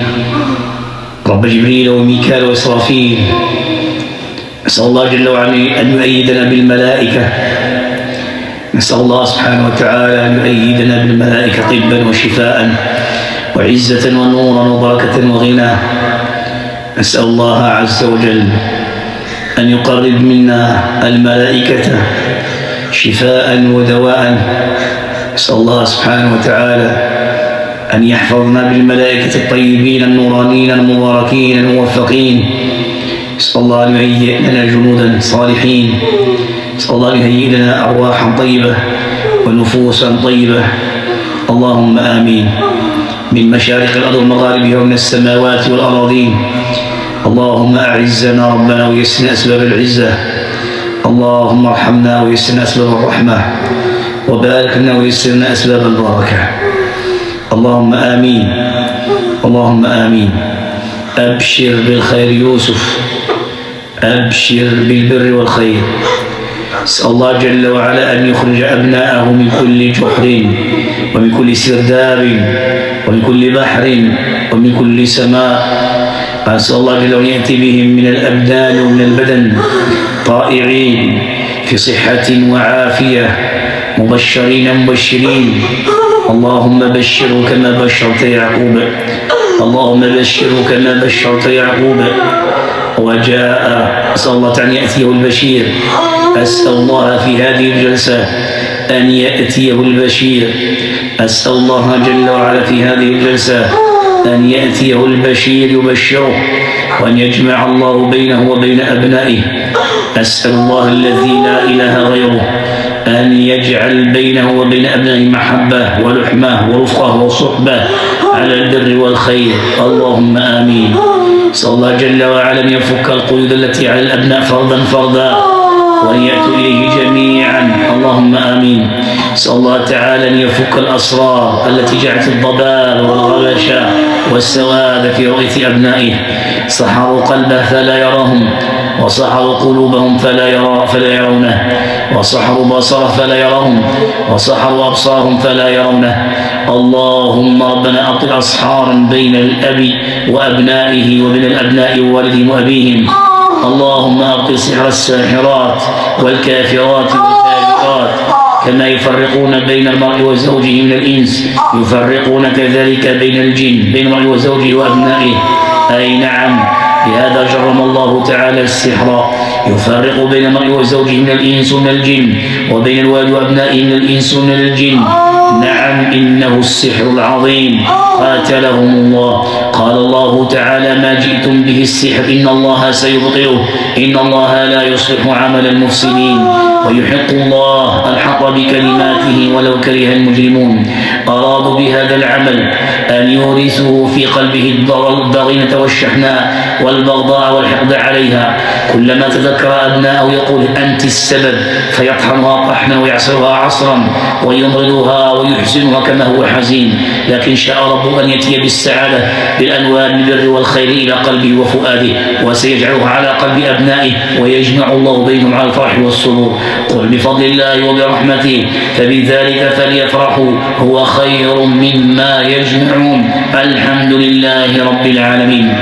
رب جبريل وميكال وإسرافيل. نسأل الله جل وعلا أن يؤيدنا بالملائكة. نسأل الله سبحانه وتعالى أن يؤيدنا بالملائكة طبا وشفاء وعزة ونورا وبركة وغنى. نسأل الله عز وجل أن يقرب منا الملائكة شفاء ودواء. نسأل الله سبحانه وتعالى أن يحفظنا بالملائكة الطيبين النورانيين المباركين الموفقين. نسأل الله أن يهيئ لنا جنودا صالحين. نسأل الله أن يهيئ لنا أرواحا طيبة ونفوسا طيبة اللهم آمين. من مشارق الأرض ومغاربها ومن السماوات والأراضين. اللهم أعزنا ربنا ويسرنا أسباب العزة. اللهم ارحمنا ويسرنا أسباب الرحمة، وبارك لنا ويسرنا أسباب البركة. اللهم آمين. اللهم آمين. أبشر بالخير يوسف، أبشر بالبر والخير. اسأل الله جل وعلا أن يخرج أبناءه من كل جحر ومن كل سرداب ومن كل بحر ومن كل سماء. أسأل الله جل وعلا أن يأتي بهم من الأبدان ومن البدن طائعين في صحة وعافية، مبشرين مبشرين. اللهم بشره كما بشرت يعقوب، اللهم بشره كما بشرت يعقوب. وجاء أسأل الله تعالى أن يأتيه البشير. أسأل الله في هذه الجلسة أن يأتيه البشير. أسأل الله جل وعلا في هذه الجلسة أن يأتيه البشير يبشره، وأن يجمع الله بينه وبين أبنائه. أسأل الله الذي لا إله غيره أن يجعل بينه وبين أبنائه محبة ولحمة ورفقة وصحبة على البر والخير. اللهم آمين. أسأل الله جل وعلا أن يفك القيود التي على الأبناء فردا فردا، وأن يأتوا إليه جميعا. اللهم آمين. أسأل الله تعالى أن يفك الأسرار التي جعلت الضباب والغبش والسواد في رؤية أبنائه. سحروا قلبه فلا يراهم، وسحروا قلوبهم فلا يرونه، وسحروا بصره فلا يراهم، وسحروا أبصارهم فلا يرونه. اللهم ربنا أطل أسحارا بين الأب وأبنائه وبين الأبناء ووالدهم وأبيهم. اللهم أبطل سحر الساحرات والكافرات والفاجرات، كما يفرقون بين المرء وزوجه من الإنس يفرقون كذلك بين الجن، بين المرء وزوجه وأبنائه. أي نعم، لهذا جرم الله تعالى السحر، يفرق بين المرء وزوجه من الإنس ومن الجن، وبين الوالد وأبنائه من الإنس ومن الجن. نعم، إنه السحر العظيم، قاتلهم الله. قال الله تعالى: ما جئتم به السحر إن الله سيبطله، إن الله لا يصلح عمل المفسدين، ويحق الله الحق بكلماته ولو كره المجرمون. أرادوا بهذا العمل أن يورثوا في قلبه الضغينة والشحناء والبغضاء والحقد عليها. كلما تذكر أبناءه يقول: أنت السبب، فيطحنها طحنا ويعصرها عصرا ويمرضها ويحزنها كما هو حزين. لكن شاء ربه أن يأتي بالسعادة بالأنوار من البر والخير إلى قلبه وفؤاده، وسيجعلها على قلب أبنائه، ويجمع الله بينهم على الفرح والسرور. قل بفضل الله وبرحمته فبذلك فليفرحوا هو خير مما يجمعون. الحمد لله رب العالمين.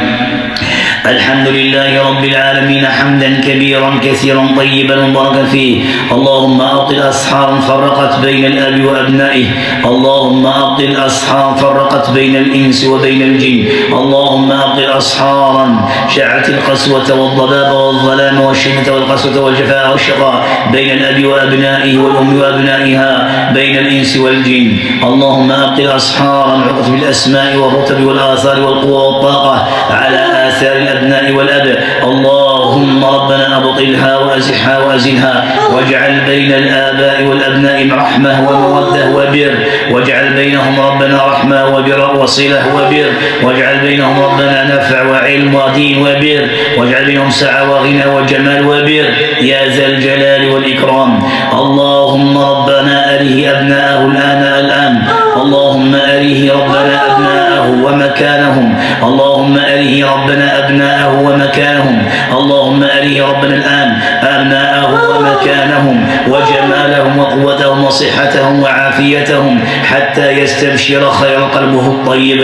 الحمد لله رب العالمين حمدا كبيرا كثيرا طيبا مباركا فيه. اللهم أبطل أسحارا فرقت بين الأب وأبنائه. اللهم أبطل أسحارا فرقت بين الإنس وبين الجن. اللهم أبطل أسحارا شاعت القسوة والضباب والظلام والشدة والقسوة والجفاء والشقاء بين الأب وأبنائه والأم وأبنائها، بين الإنس والجن. اللهم أبطل أسحارا عقت بالأسماء والرتب والآثار والقوى والطاقة على آثار الأبناء والأب. اللهم ربنا أبطلها وأزحها وأزلها، واجعل بين الآباء والأبناء رحمة ومودة وبر، واجعل بينهم ربنا رحمة وبر وصلة وبر، واجعل بينهم ربنا نفع وعلم ودين وبر، واجعل بينهم سعة وغنى وجمال وبر يا ذا الجلال والإكرام. اللهم ربنا أره أبناءه الآن، اللهم أره ربنا أبناءه ومكانهم، اللهم أره ربنا أبناءه ومكانهم، اللهم أره ربنا الآن أبناءه ومكانهم وجمالهم وقوتهم وصحتهم وعافيتهم حتى يستبشر خير قلبه الطيب.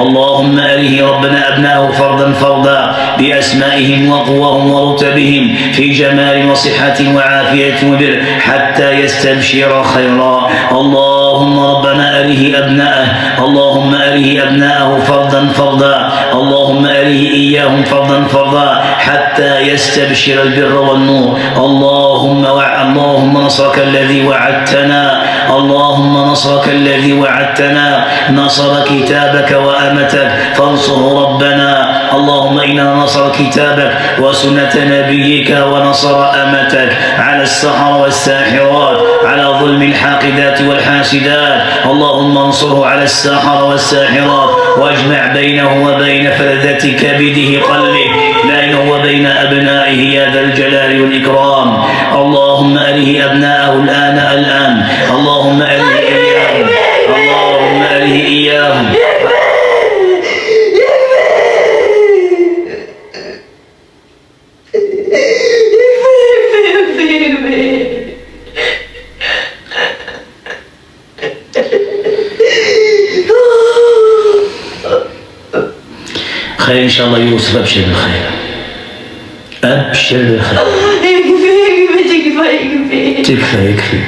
اللهم أره ربنا أبناءه فردا فردا بأسمائهم وقوهم ورتبهم في جمال وصحة وعافية وبر حتى يستبشر خيرا. اللهم ربنا أره أبناءه، اللهم أره أبناءه فردا فردا، اللهم أره إياهم فردا فردا حتى يستبشر البر والنور. اللهم نصرك الذي وعدتنا، اللهم نصرك الذي وعدتنا، نصر كتابك وأمتك فانصره ربنا. اللهم إنا نصر كتابك وسنة نبيك ونصر أمتك على السحر والساحرات، على ظلم الحاقدات والحاسدات. اللهم انصره على الساحرة والساحرات، واجمع بينه وبين فلذة كبده قلبه، بينه وبين أبنائه يا ذا الجلال والإكرام. اللهم أره أبناءه الآن، اللهم أره إياهم، اللهم أره إياهم. خير إن شاء الله يوسف، أبشر بالخير، أبشر بالخير. تكفى يكفي،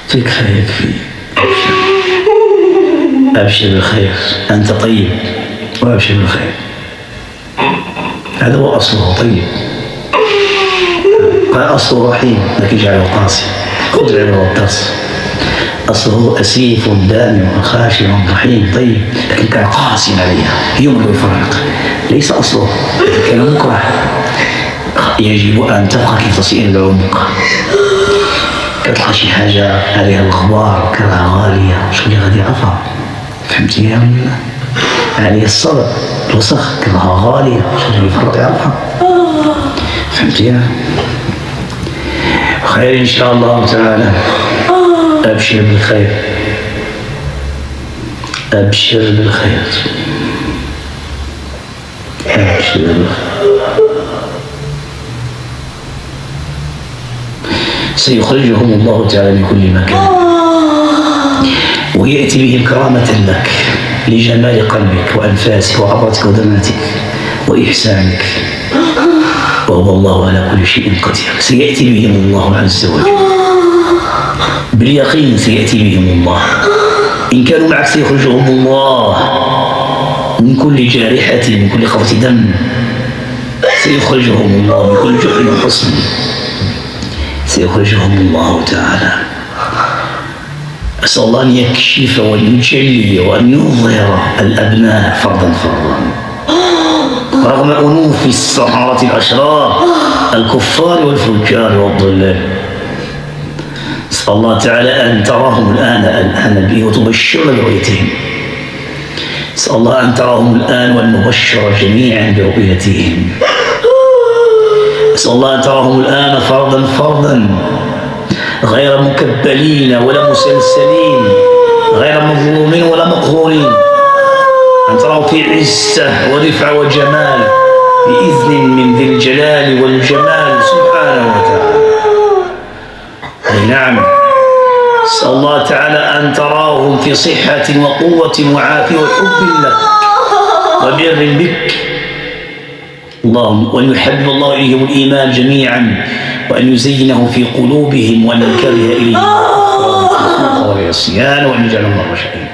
تكفى يكفي. أبشر بالخير، أنت طيب وأبشر بالخير. هذا هو أصله طيب، قال أصله رحيم لكن جعله قاسي. خذ العبرة والدرس. أصله أسيف دامع خاشع رحيم طيب، لكن كان قاسي عليها، يمر ويفرق. ليس أصله كان مكره. يجب أن تبقى كيف تصير العمق. تلقى شي حاجة عليها الغبار كلها غالية، شو اللي غادي يعرفها؟ فهمتي يا ولد؟ عليها الصدى الوسخ كلها غالية، شو اللي يفرق يعرفها؟ فهمتي يا؟ خير إن شاء الله تعالى. أبشر بالخير، أبشر بالخير، أبشر بالخير. سيخرجهم الله تعالى من كل مكان، ويأتي بهم كرامة لك لجمال قلبك وأنفاسك وعظمتك ودمتك وإحسانك، وهو الله على كل شيء قدير. سيأتي بهم الله عز وجل باليقين، سيأتي بهم الله. إن كانوا معك سيخرجهم الله من كل جارحة، من كل خفة دم، سيخرجهم الله من كل جحر وحصن، سيخرجهم الله تعالى. أسأل الله أن يكشف وأن يجلي وأن يظهر الأبناء فردا فردا، رغم أنوف السحرة الأشرار الكفار والفجار والضلال. أسأل الله تعالى أن تراهم الآن به وتبشر برؤيتهم. أسأل الله أن تراهم الآن وأن نبشر جميعا برؤيتهم. أسأل الله أن تراهم الآن فردا فردا، غير مكبلين ولا مسلسلين، غير مظلومين ولا مقهورين. أن تراهم في عزة ورفعة وجمال بإذن من ذي الجلال والجمال سبحانه وتعالى. أي نعم. أسأل الله تعالى أن تراهم في صحة وقوة وعافية وحب لك وبر بك. اللهم وأن يحبب الله إليهم الإيمان جميعا، وأن يزينه في قلوبهم، وأن يكره إليهم والعصيان، وأن يجعلهم الراشدين.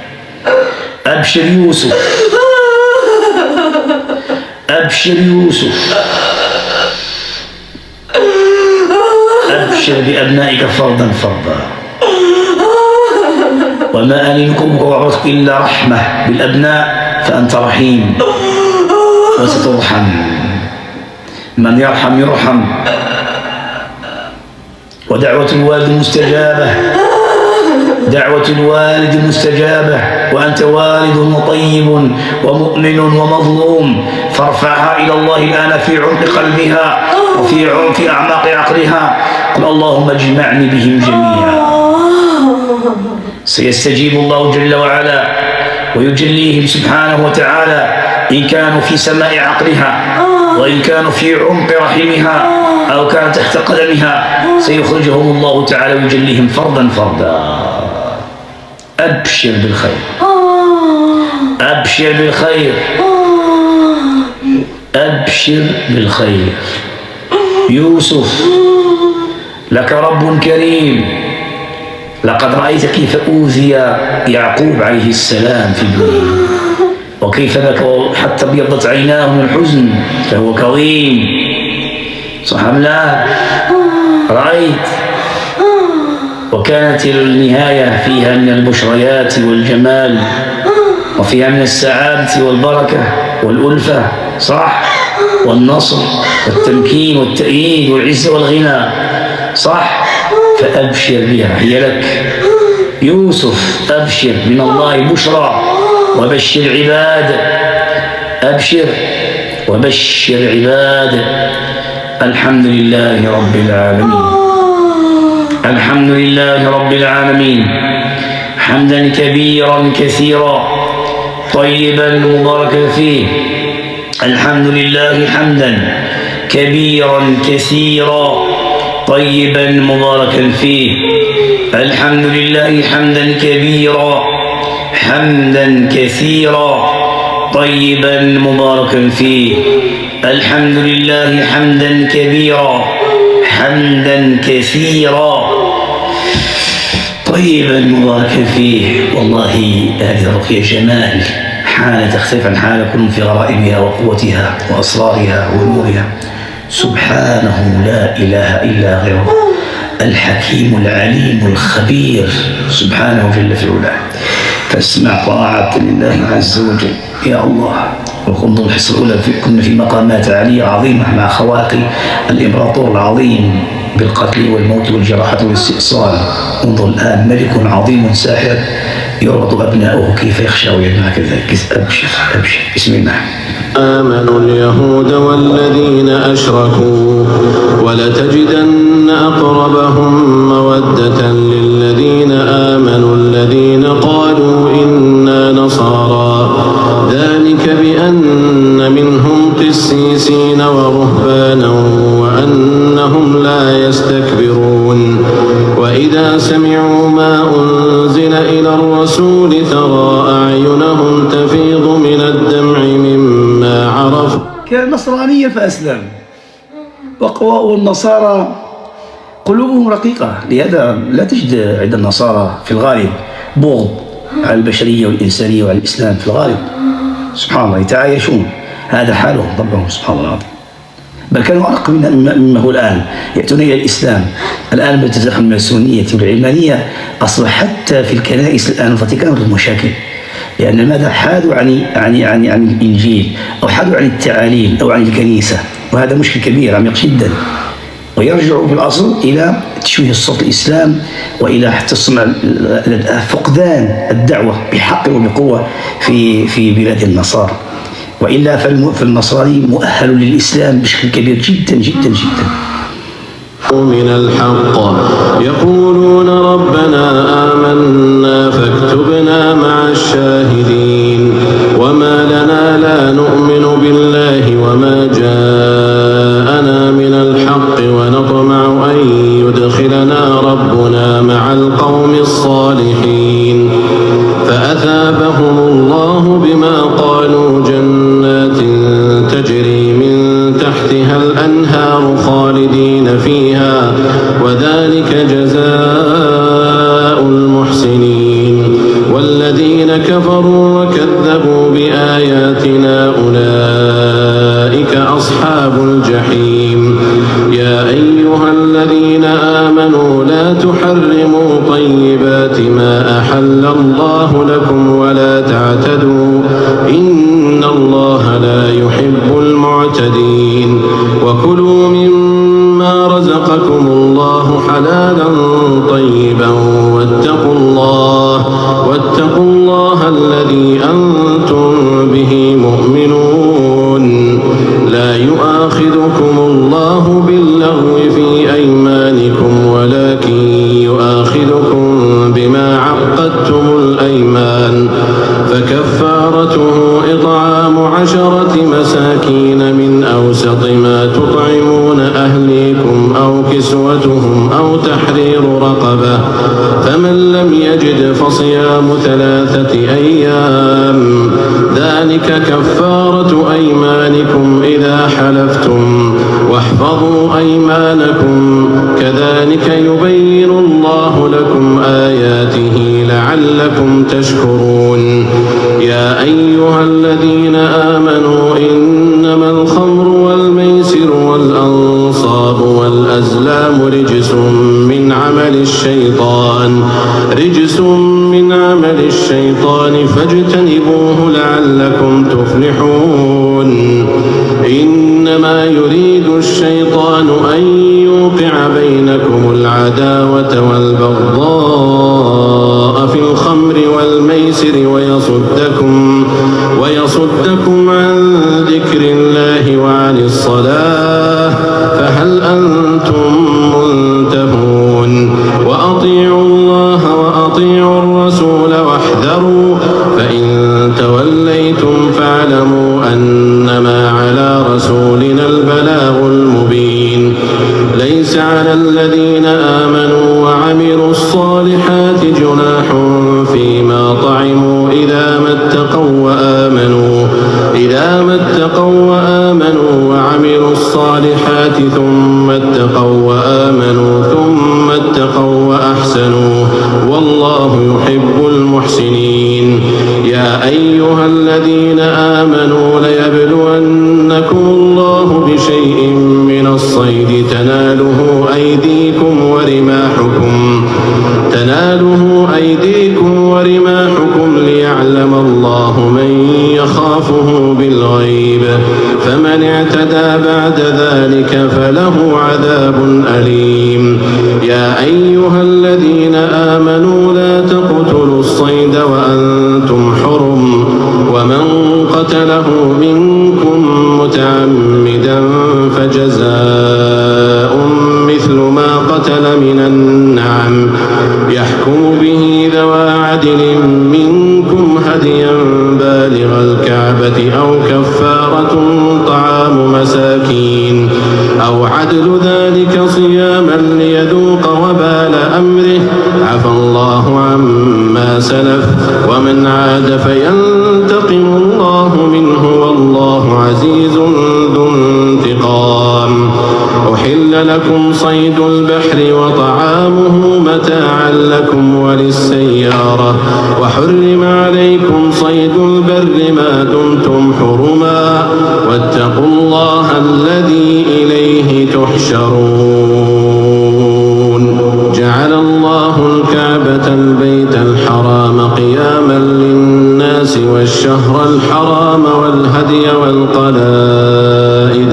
أبشر يوسف، أبشر يوسف، أبشر بأبنائك فردا فردا. وما أنلكم وعظك إلا رحمة بالأبناء، فأنت رحيم وسترحم. من يرحم يرحم. ودعوة الوالد مستجابة، دعوة الوالد مستجابة، وأنت والد وطيب ومؤمن ومظلوم، فارفعها إلى الله الآن في عمق قلبها وفي أعماق عقلها. قل اللهم اجمعني بهم جميعا. سيستجيب الله جل وعلا ويجليهم سبحانه وتعالى، إن كانوا في سماء عقلها، وإن كانوا في عمق رحمها، أو كانوا تحت قدمها، سيخرجهم الله تعالى ويجليهم فردا فردا. أبشر بالخير، أبشر بالخير، أبشر بالخير. يوسف لك رب كريم. لقد رأيت كيف أوذي يعقوب عليه السلام في ابنه، وكيف بكى حتى ابيضت عيناه من الحزن فهو كظيم. صح أم لا؟ رأيت. وكانت النهاية فيها من البشريات والجمال، وفيها من السعادة والبركة والألفة، صح؟ والنصر والتمكين والتأييد والعزة والغنى، صح؟ فأبشر بها، هي لك. يوسف أبشر من الله بشرى وبشر عباده، أبشر وبشر عباده. الحمد لله رب العالمين، الحمد لله رب العالمين، حمدا كبيرا كثيرا طيبا مباركا فيه. الحمد لله حمدا كبيرا كثيرا طيبا مباركا فيه. الحمد لله حمدا كبيرا حمدا كثيرا طيبا مباركا فيه. الحمد لله حمدا كبيرا حمدا كثيرا طيبا مباركا فيه. والله هذه الرقية جمال، حال تختلف عن حال كل في غرائبها وقوتها وأسرارها ونورها. سبحانه لا إله إلا غيره، الحكيم العليم الخبير سبحانه جل في علاه. فاسمع طاعة لله عز وجل يا الله. وكنتم الحصة الأولى كنا في مقامات عالية عظيمة مع خواقي الإمبراطور العظيم بالقتل والموت والجراحة والاستئصال. انظر الآن ملك عظيم ساحر يربط أبناؤه كيف يخشى ويدمع كذلك. أبشر أبشر. بسم الله. آمنوا اليهود والذين أشركوا ولتجدن أقربهم مودة للذين آمنوا الذين قالوا إنا نصارى، ذلك بأن منهم قسيسين ورهبانا وأنهم لا يستكبرون. وإذا سمعوا ما أنزل إلى الرسول ترى أعينهم تفيض من الدمع مما عرفوا. كان نصرانيا فأسلم، والنصارى قلوبهم رقيقة، لهذا لا تجد عند النصارى في الغالب بغض على البشرية والإنسانية وعلى الإسلام في الغالب. سبحان الله، يتعايشون، هذا حالهم طبعهم سبحان الله العظيم. بل كانوا أرق مما هو الآن، يأتون إلى الإسلام. الآن بالتزاحم الماسونية والعلمانية أصبح حتى في الكنائس الآن الفاتيكان مشاكل، لأن ماذا حادوا عن الإنجيل أو حادوا عن التعاليم أو عن الكنيسة، وهذا مشكل كبير عميق جدا. ويرجع في الأصل إلى تشويه الصوت الإسلام وإلى حتى فقدان الدعوة بحق وبقوة في بلاد النصارى. وإلا فالنصراني مؤهل للإسلام بشكل كبير جدا جدا جدا. من الحق يقولون ربنا آمنا فاكتبنا مع الشاهدين. وما لنا لا نؤمن بالله وما جاءنا من الحق ونطمع أن يدخلنا ربنا مع القوم الصالحين. فأثابهم الله بما قالوا جنات تجري من تحتها الأنهار خالدين فيها، وذلك جزاء المحسنين. والذين كفروا وكذبوا بآياتنا أولئك أصحاب الجحيم. يا أيها الذين آمنوا لا تحرموا طيبات ما أحل الله لكم ولا تعتدوا إن الله لا يحب المعتدين. وكلوا مما رزقكم الله حلالا طيبا واتقوا الله الذي أنتم به مؤمنون. لا يؤاخذكم الله باللغو في أيمانكم ولكن يؤاخذكم بما عقدتم الأيمان. فكفارته إطعام 10 مساكين من أوسط ما تطعمون أهليكم أو كسوتهم أو تحرير رقبة. فمن لم يجد فصيام 3 أيام، ذلك كفارة أيمانكم إذا حلفتم. واحفظوا أيمانكم كذلك يبين الله لكم آياته لعلكم تشكرون. يا أيها الذين آمنوا إنما الخمر والميسر والأنصاب والأزلام رجس من عمل الشيطان فاجتنبوه لعلكم تفلحون. إنما يريد الشيطان أن يوقع بينكم العداوة والبغضاء في الخمر والميسر ويصدكم عن ذكر الله وعن الصلاة فهل أنتم منتهون وأطيعوا الله وأطيعوا الرسول واحذروا فإن توليتم فاعلموا أنما على رسولنا البلاغ المبين ليس على الذين آمنوا وعملوا الصالحات جناح فيما طعموا إذا ما اتقوا وآمنوا وعملوا الصالحات ثم اتقوا وأحسنوا والله يحب المحسنين يا أيها الذين آمنوا ليبلونكم الله بشيء من الصيد تناله أيديكم ورماحكم ليعلم الله من يخافه بالغيب فمن اعتدى بعد ذلك فله عذاب أليم يا أيها الذين آمنوا لا تقتلوا الصيد وأنتم حرم ومن قتله منكم متعمدا فجزاء مثل ما قتل من النعم يحكم به ذوى عدل منكم هديا بالغ الكعبة أو كفارة طعام مساكين أو عدل ذلك صياما ليذوق وبال أمره عفى الله عما سلف ومن عاد فينتقم الله منه والله عزيز ذو انتقام أحل لكم صيد البحر وطعامه متاعا لكم وللسيارة وحرم عليكم صيد البر ما دمتم حرما واتقوا الله الذي إليه تحشرون جعل الله الكعبة البيت الحرام قياما للناس والشهر الحرام والهدي والقلائد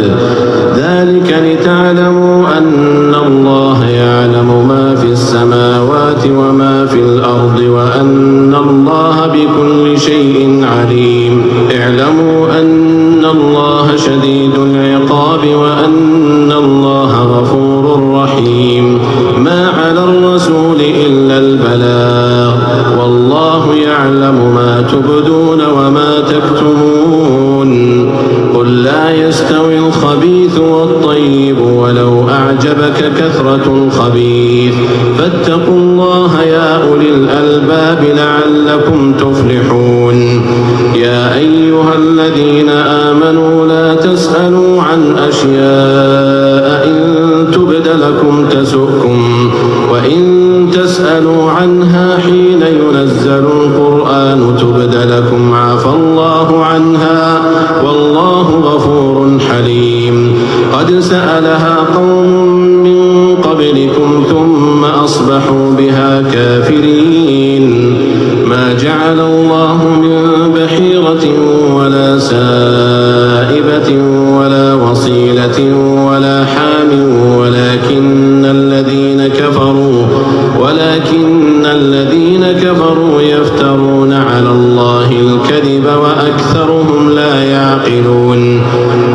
ذلك لتعلموا أن الله يعلم ما في السماوات وما في الأرض وأن الله بكل شيء عليم اعلموا أن الله شديد العقاب وأن الله غفور رحيم ما على الرسول إلا البلاغ والله يعلم ما تبدون وما تكتمون قل لا يستوي الخبيث والطيب ولو أعجبك كثرة الخبيث فاتقوا الله يا أولي الألباب لعلكم تفلحون يا أيها الذين آمنوا لا تسألوا عن أشياء إن تبد لكم تسؤكم وإن تسألوا عنها حين ينزل القرآن تبد لكم عفى الله عنها والله غفور حليم قد سألها قوم من قبلكم ثم أصبحوا بها كافرين ما جعل الله من بحيرة ولا سائبة ولا وصيلة ولا حام ولكن الذين كفروا يفترون على الله الكذب وأكثرهم لا يعقلون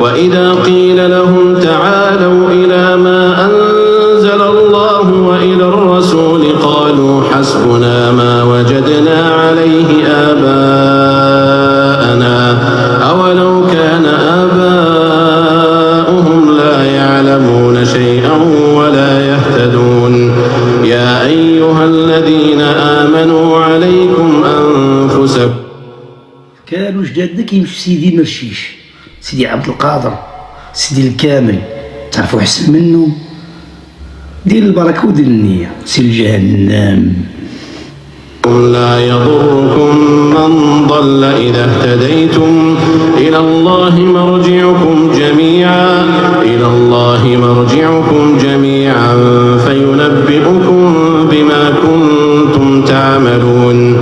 وإذا قيل لهم تعالوا إلى ما أنزل الله وإلى الرسول قالوا حسبنا ما وجدنا عليه آباءنا أولو كان آباؤهم لا يعلمون شيئا ولا يهتدون يا أيها الذين آمنوا عليكم أنفسكم كانوا جدادنا كيمشي سيدي مرشيش سيدي عبد القادر سيدي الكامل تعرفوا أحسن منه دير البركة ودير النية سير جهنم لا يضركم من ضل إذا اهتديتم إلى الله مرجعكم جميعا فينبئكم بما كنتم تعملون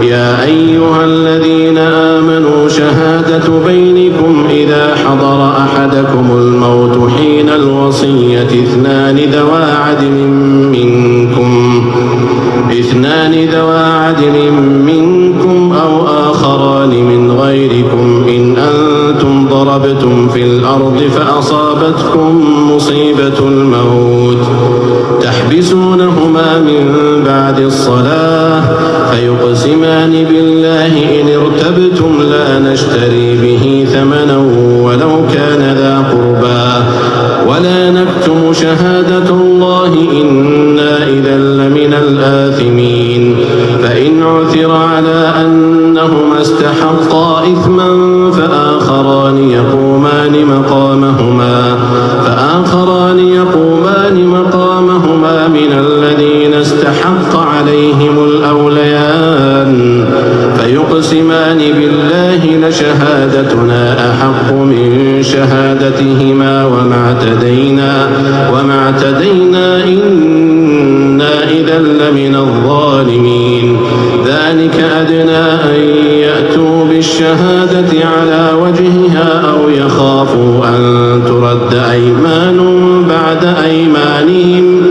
يا أيها الذين آمنوا شهادة بينكم إذا حضر أحدكم الموت حين الوصية الوصية اثنان ذوا عدل منكم أو آخران من غيركم إن أنتم ضربتم في الأرض فأصابتكم مصيبة الموت تحبسونهما من بعد الصلاة فيقسمان بالله إن ارتبتم لا نشتري به ثمنا ولو كان ذا قربى ولا نكتم شهادة الله إنا إذا لمن الآثمين فإن عثر على أنهما استحقا إثما فآخران يقومان مقامهما من الذين استحق عليهم الأوليان فيقسمان بالله لشهادتنا أحق من شهادتهما وما اعتدينا إنا إذا لمن الظالمين ذلك أدنى أن يأتوا بالشهادة على وجهها أو يخافوا أن ترد أيمان بعد أيمانهم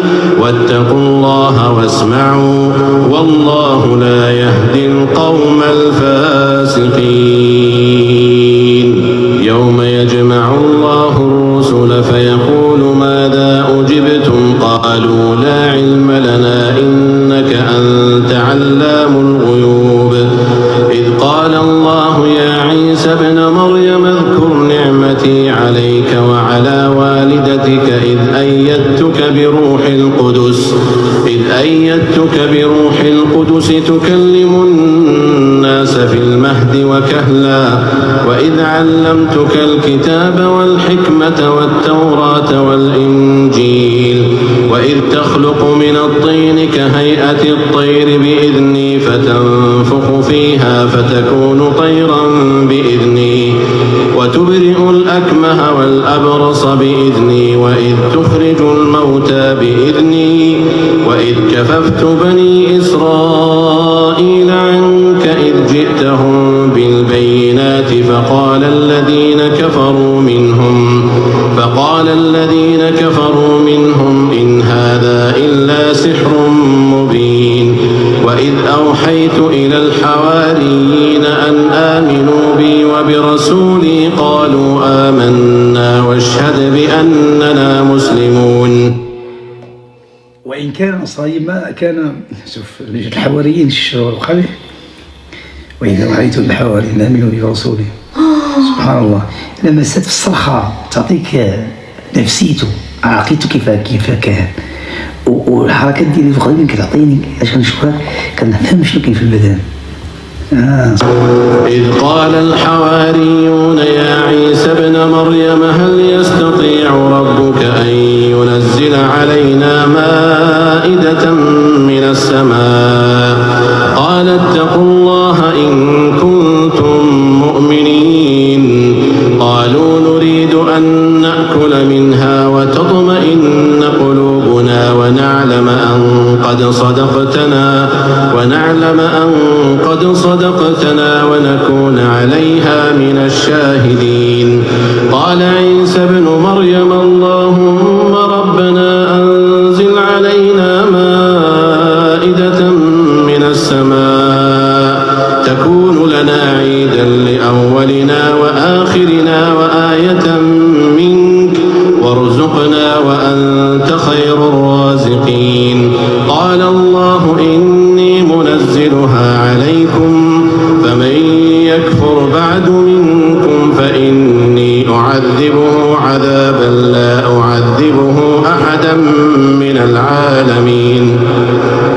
واتقوا الله واسمعوا والله لا يهدي القوم الفاسقين يوم يجمع الله الرسل فيقول ماذا أجبتم قالوا لا علم لنا إنك أنت علام الغيوب إذ قال الله يا عيسى ابن مريم اذكر نعمتي عليك وعلى والدتك إذ أيدتك بروح القدس تكلم الناس في المهد وكهلا وإذ علمتك الكتاب والحكمة والتوراة والإنجيل وإذ تخلق من الطين كهيئة الطير بإذني فتنفخ فيها فتكون طيرا بإذني وتبرئ الأكمه والأبرص بإذني وإذ تخرج الموتى بإذني وإذ كففت بني إسرائيل عنك إذ جئتهم بالبينات فقال الذين كفروا منهم إن هذا إلا سحر مبين وإذ أوحيت إلى الحواريين أن آمنوا بي وبرسولي قالوا آمنا واشهد بأننا مسلمون. وإن كان صايما كان شوف الحواريين الشر والقبيح وإذا رأيت الحواريين آمنوا بي ورسولي سبحان الله لما ست في الصرخة تعطيك نفسيته عقيدته كيف كان والحركات ديالي تقريبا كتعطيني اش كنشوفها كنفهم شنو كاين في البدن. إذ قال الحواريون يا عيسى ابن مريم هل يستطيع ربك أن ينزل علينا مائدة من السماء قال اتقوا الله إن كنتم مؤمنين قالوا نريد أن نأكل منها وتطمئن قلوبنا ونعلم أن قد صدقتنا ونكون عليها من الشاهدين. قال عيسى ابن مريم اللهم ربنا أنزل علينا مائدة من السماء تكون لنا عيدا لأولنا وآخرنا وآية منك وارزقنا وأنت خير الرازقين. قال الله إني منزلها عليكم فمن يكفر بعد منكم فإني أعذبه عذابا لا أعذبه أحدا من العالمين.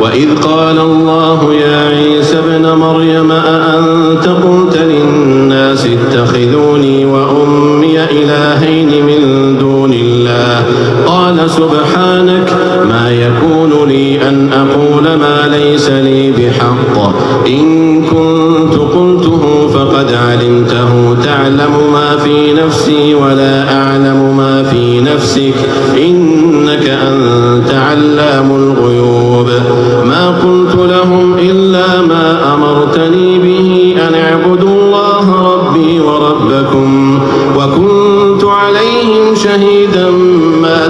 وإذ قال الله يا عيسى ابن مريم أأنت قلت للناس اتخذوني وأمي إلهين من دون الله قال سبحانك ما يكون لي أن أقول ما ليس لي بحق إن كنت قلته فقد علمته تعلم ما في نفسي ولا أعلم ما في نفسك إنك أنت علام الغيوب. ما قلت لهم إلا ما أمرتني به أن اعبدوا الله ربي وربكم وكنت عليهم شهيدا ما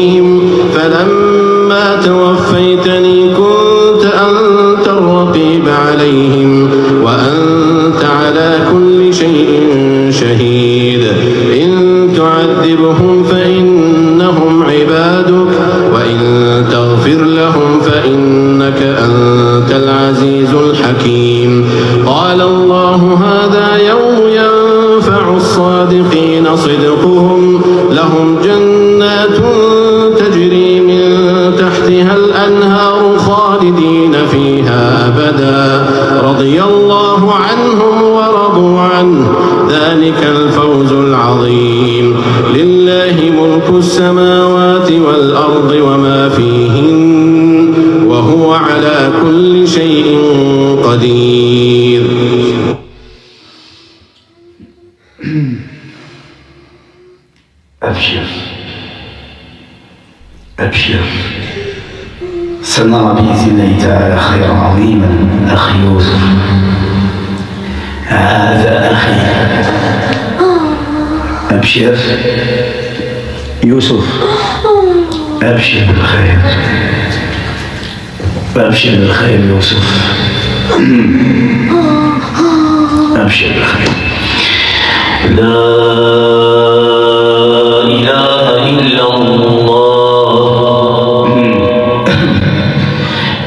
بهم فلما توفيتني كنت أنت الرقيب عليهم وأنت على كل شيء شهيد إن تعذبهم فإنهم عبادك وإن تغفر لهم فإنك أنت العزيز الحكيم. قال الله هذا يوم ينفع الصادقين صدقهم لهم جنات تجري من تحتها الأنهار خالدين فيها أبدا رضي الله عنهم ورضوا عنه ذلك الفوز العظيم. لله ملك السماوات والأرض وما فيهن وهو على كل شيء قدير. أبشر أبشر سنرى بإذن الله تعالى خيرا عظيما. أخي يوسف هذا أخي. أبشر يوسف أبشر بالخير أبشر بالخير يوسف أبشر بالخير. لا إله إلا الله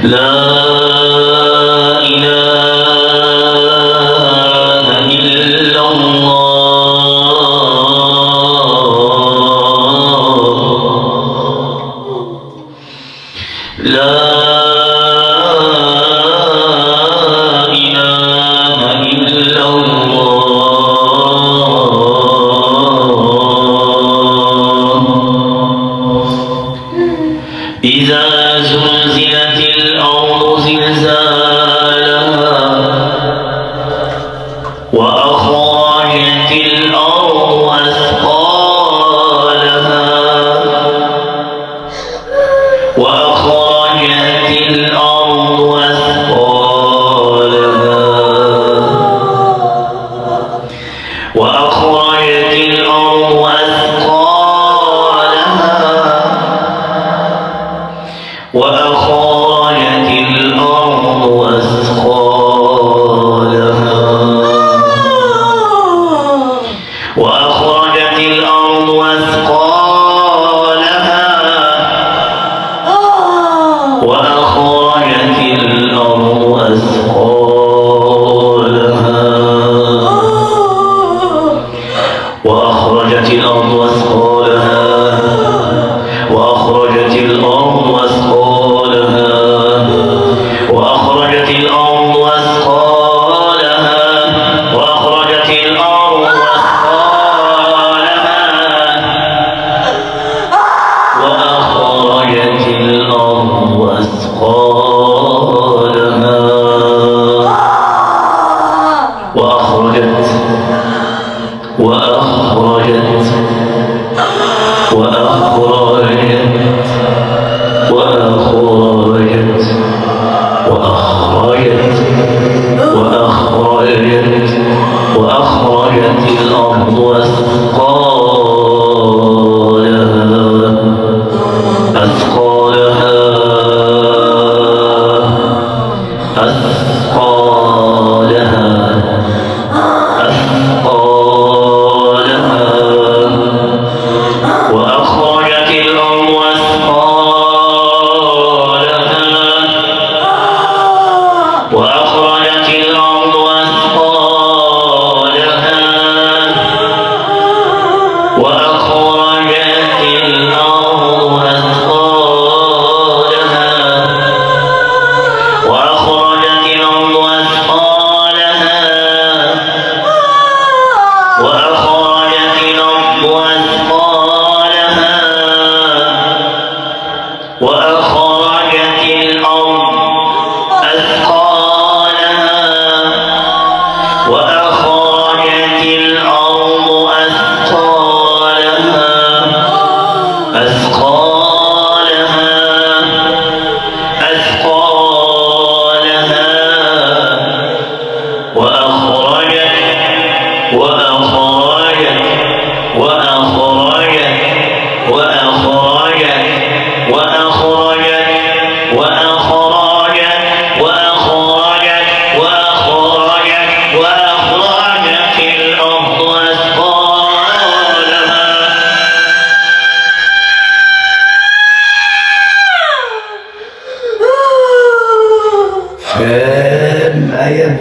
لا إله إلا الله لا إذا زلزلت الأرض زلزالها وأخرجت الأرض أثقالها وأخرجت الأرض أثقالها وأخرجت الأرض أثقالها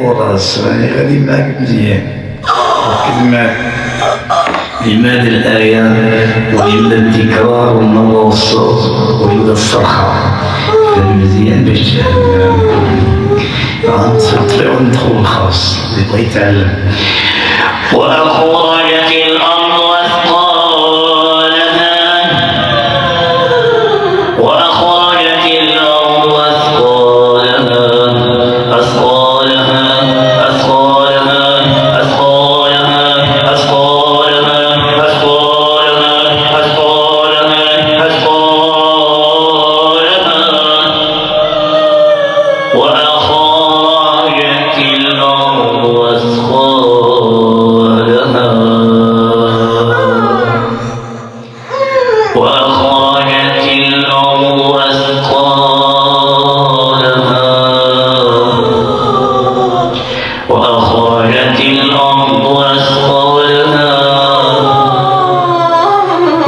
وراس راني غادي معاك مزيان كلمة. لماذا الآية ولما التكرار والنظر والصوت ولما الصرخة مزيان باش تفهم غنطلعو ندخلو الخاص اللي بغا يتعلم. وأخرجت الأرض أثقالها وأخرجت الأرض أثقالها أثقالها أثقالها أثقالها أثقالها أثقالها أثقالها أثقالها وأخرجت الأرض أثقالها وأخرجت الأرض أثقالها وأخرجت الأرض أثقالها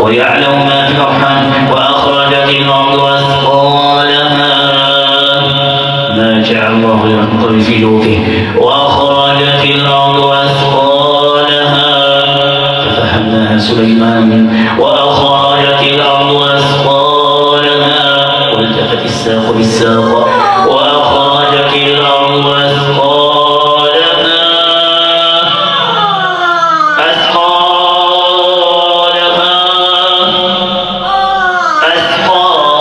ويعلم ما في الأرحام وأخرجت الأرض أثقالها ما جعل الله لينطل في لوته وأخرجت الأرض أثقالها ففهمناها سليمان وأخرجت الأرض أثقالها والتفت الساق بالساق وأخرجت الأرض أثقالها أثقالها أثقالها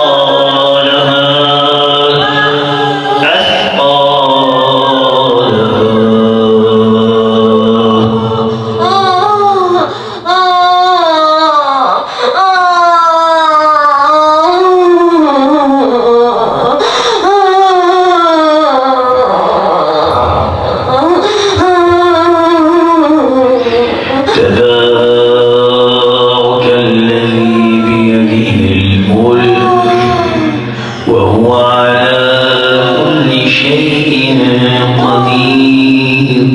تبارك الذي بيده الملك وهو على كل شيء قدير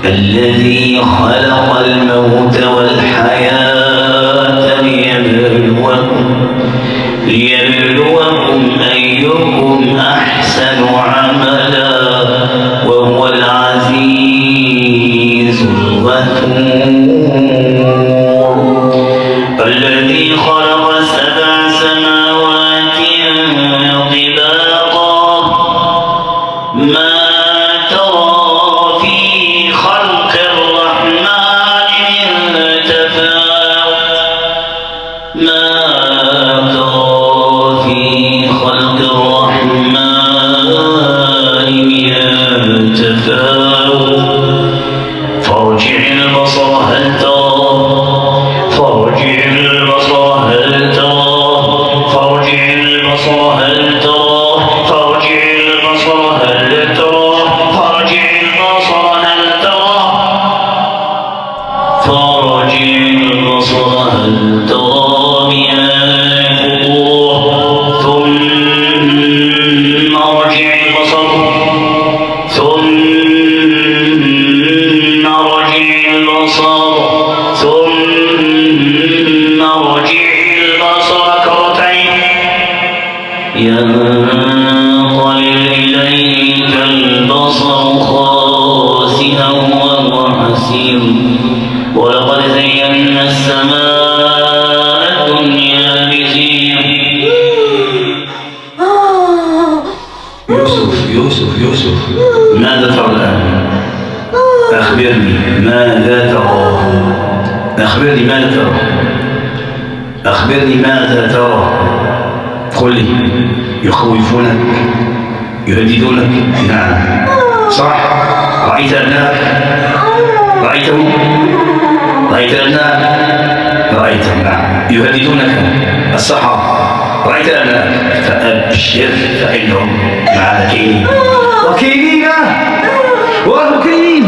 الذي خلق الموت والحياة ليبلوكم أيكم أحسن عملا وهو العزيز الغفور الذي خلق 7 سماوات طباقا ما ترى في خلق الرحمن من تفاوت ما ترى في خلق الرحمن من تفاوت فارجع البصر هل ترى فارجع البصر هل ترى فارجع البصر هل ترى فارجع البصر هل ترى فارجع البصر هل ترى فارجع البصر هل ترى من فطور ثم ارجع البصر ثم ارجع البصر ثم ارجع البصر كرتين ينقلب إليك البصر خاسئا وهو حسير ولقد زينا السماء الدنيا بزينة. يوسف ماذا ترى الآن؟ أخبرني ماذا ترى؟ أخبرني ماذا ترى؟ أخبرني ماذا ترى؟ قل لي. يخوفونك يهددونك؟ نعم صح. رأيت أبنائك؟ رأيتهم؟ رأيت أبنائك؟ رأيتهم نعم يهددونك السحرة. رأيت أبنائك فأبشر فإنهم معنا كينين وكينين وكينين.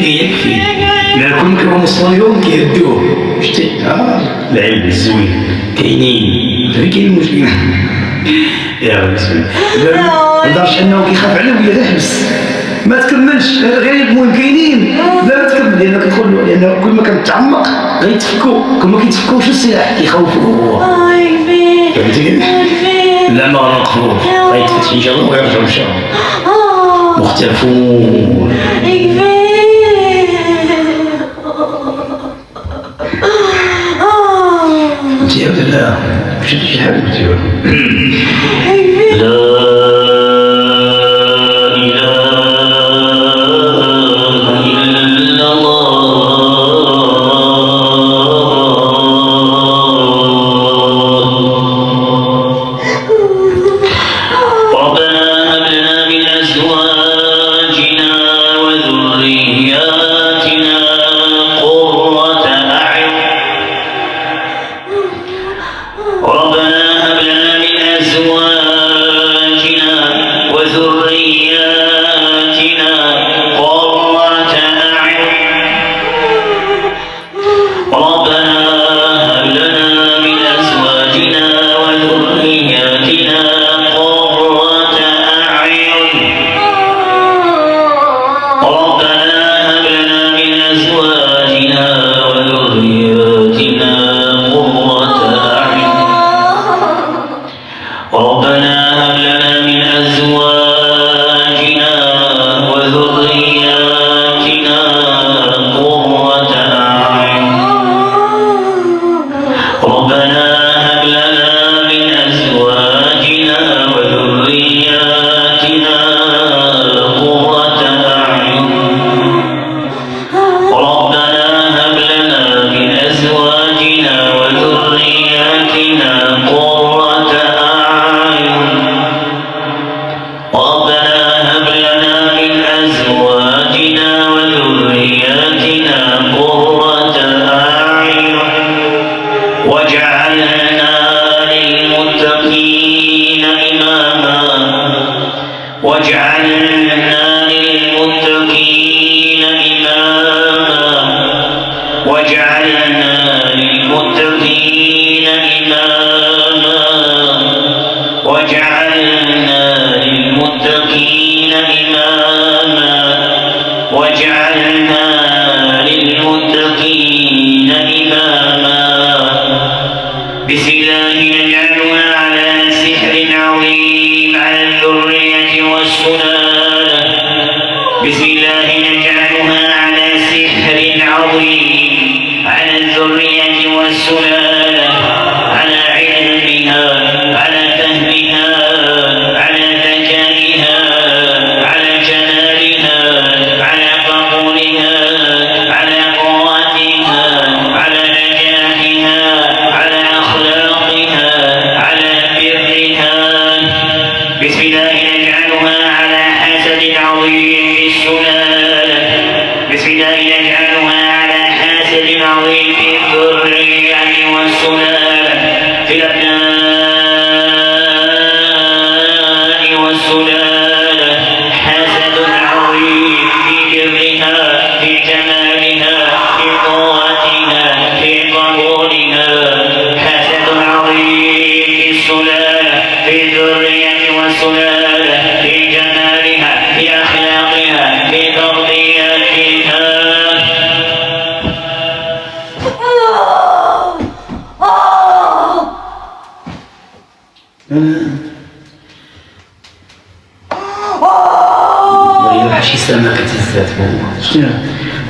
يكفي لا كل كلهم الصهيون كيهدوه شتي العلم الزوين كاينين في كاين مشكل يا ربي ما نقدرش انه كيخاف على ولاد يحبس ما تكملش غير المهم كاينين لا تكمل لانك كل لان كل ما كتعمق غيتفكوا كل ما كيتفكوا شو السلاح كيخوفوا هو فهمتي لا ما نقفوش غيتفتح إن شاء الله ويرجعوا إن شاء الله مختلفون. يا لا مش هتجي حاجة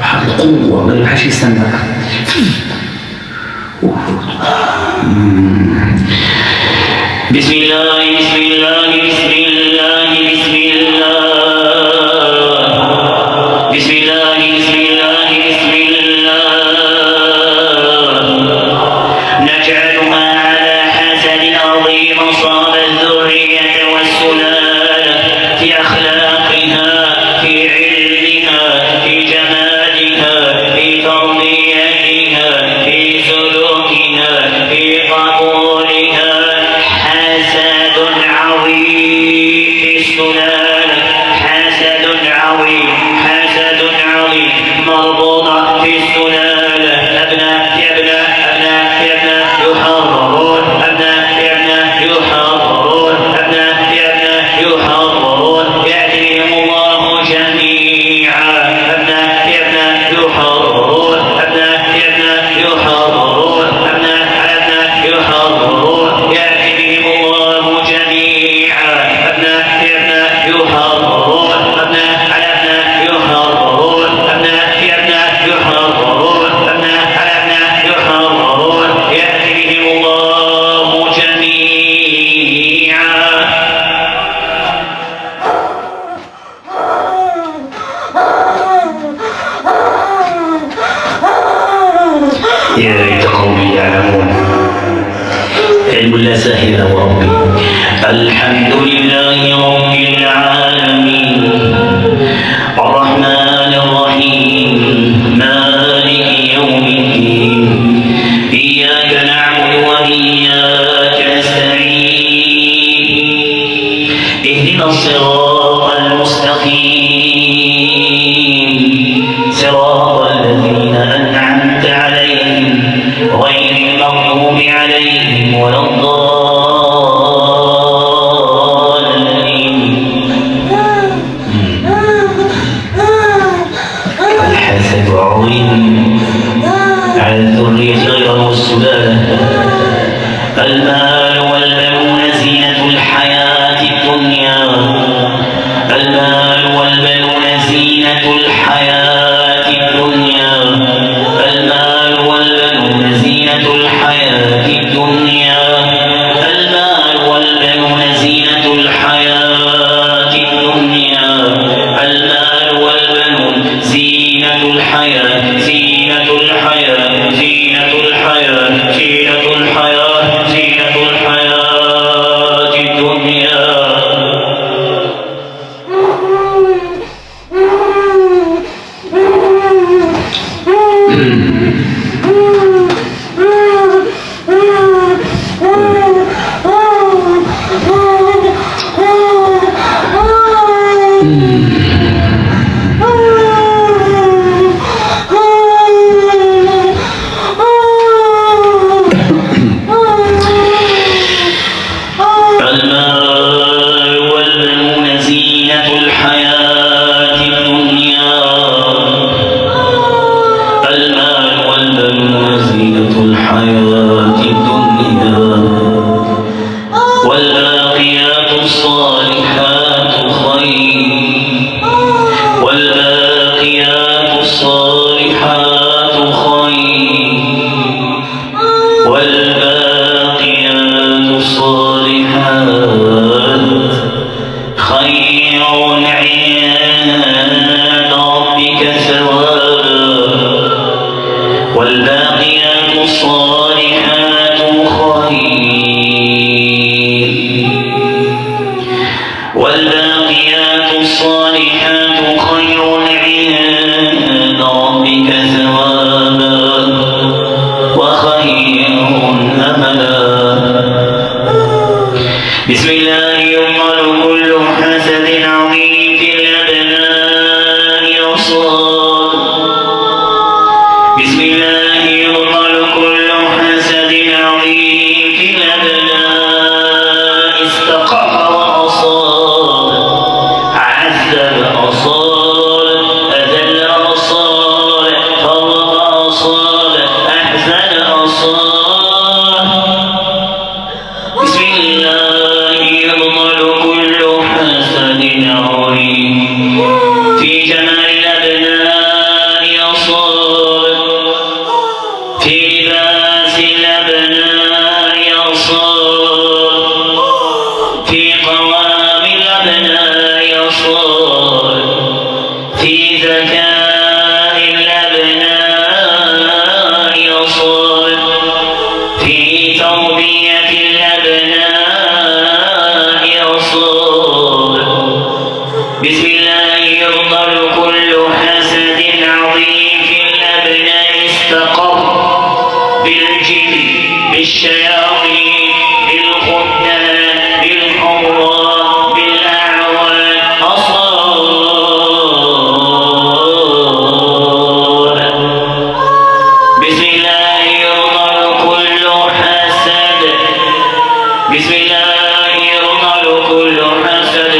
واحد القوة ما يبحاش يستنى. بسم الله بسم الله بسم الله بسم الله بسم الله بسم الله بسم الله نجعلها على حسد عظيم صاب الذرية والسلالة في أخلاقها في علمها في جمالها في تربيتها في سلوكها في قبولها حسد عظيم في السلالة حسد عظيم حسد عظيم مربوطة في السلالة أبناء يحرم يا سهل وربي. الحمد لله رب العالمين الرحمن الرحيم مالك يوم الدين إياك نعبد وإياك نستعين اهدنا الصراط المستقيم صراط الذين أنعمت عليهم غير المغضوب عليهم ولا الضالين. الحسد عظيم على الذرية غير والسلالة. المال والبنون زينة الحياة الدنيا. المال والبنون زينة الحياة الدنيا. المال والبنون زينة الحياة الدنيا. المال والبنون زينة الحياة الدنيا. المال والبنون زينة الحياة زينة الحياة زينة الحياة زينة الحياة زينة الحياة الدنيا. المال والبنون زينة الحياة الدنيا. المال والبنون زينة الحياة الدنيا. والباقيات الصالحات خير. والباقيات الصالحات خير. والباقيات الصالحات خير عند ربك ثوابا. والباقيات الصالحات خير. والباقيات الصالحات خير عند ربك ثوابا وخير أملا. بسم الله يقال كل حسد عظيم في الأبناء أصاب. بسم الله يقال كل حسد عظيم في الأبناء استقر وأصاب. عذب أصاب. أذل أصاب. فرق أصاب. أحزن أصاب. بسم الله يبطل كل حسد عظيم في جمال الأبناء أصاب. في لباس الأبناء أصاب. في قوام الأبناء أصاب. في ذكاء الأبناء أصاب. في تربية الأبناء أصاب. بسم الله يبطل كل حسد عظيم في الأبناء استقر بالجن بالشياطين بالخنان بالحراء بالأعوان أصاب. بسم الله يبطل كل حسد. بسم الله يبطل كل حسد.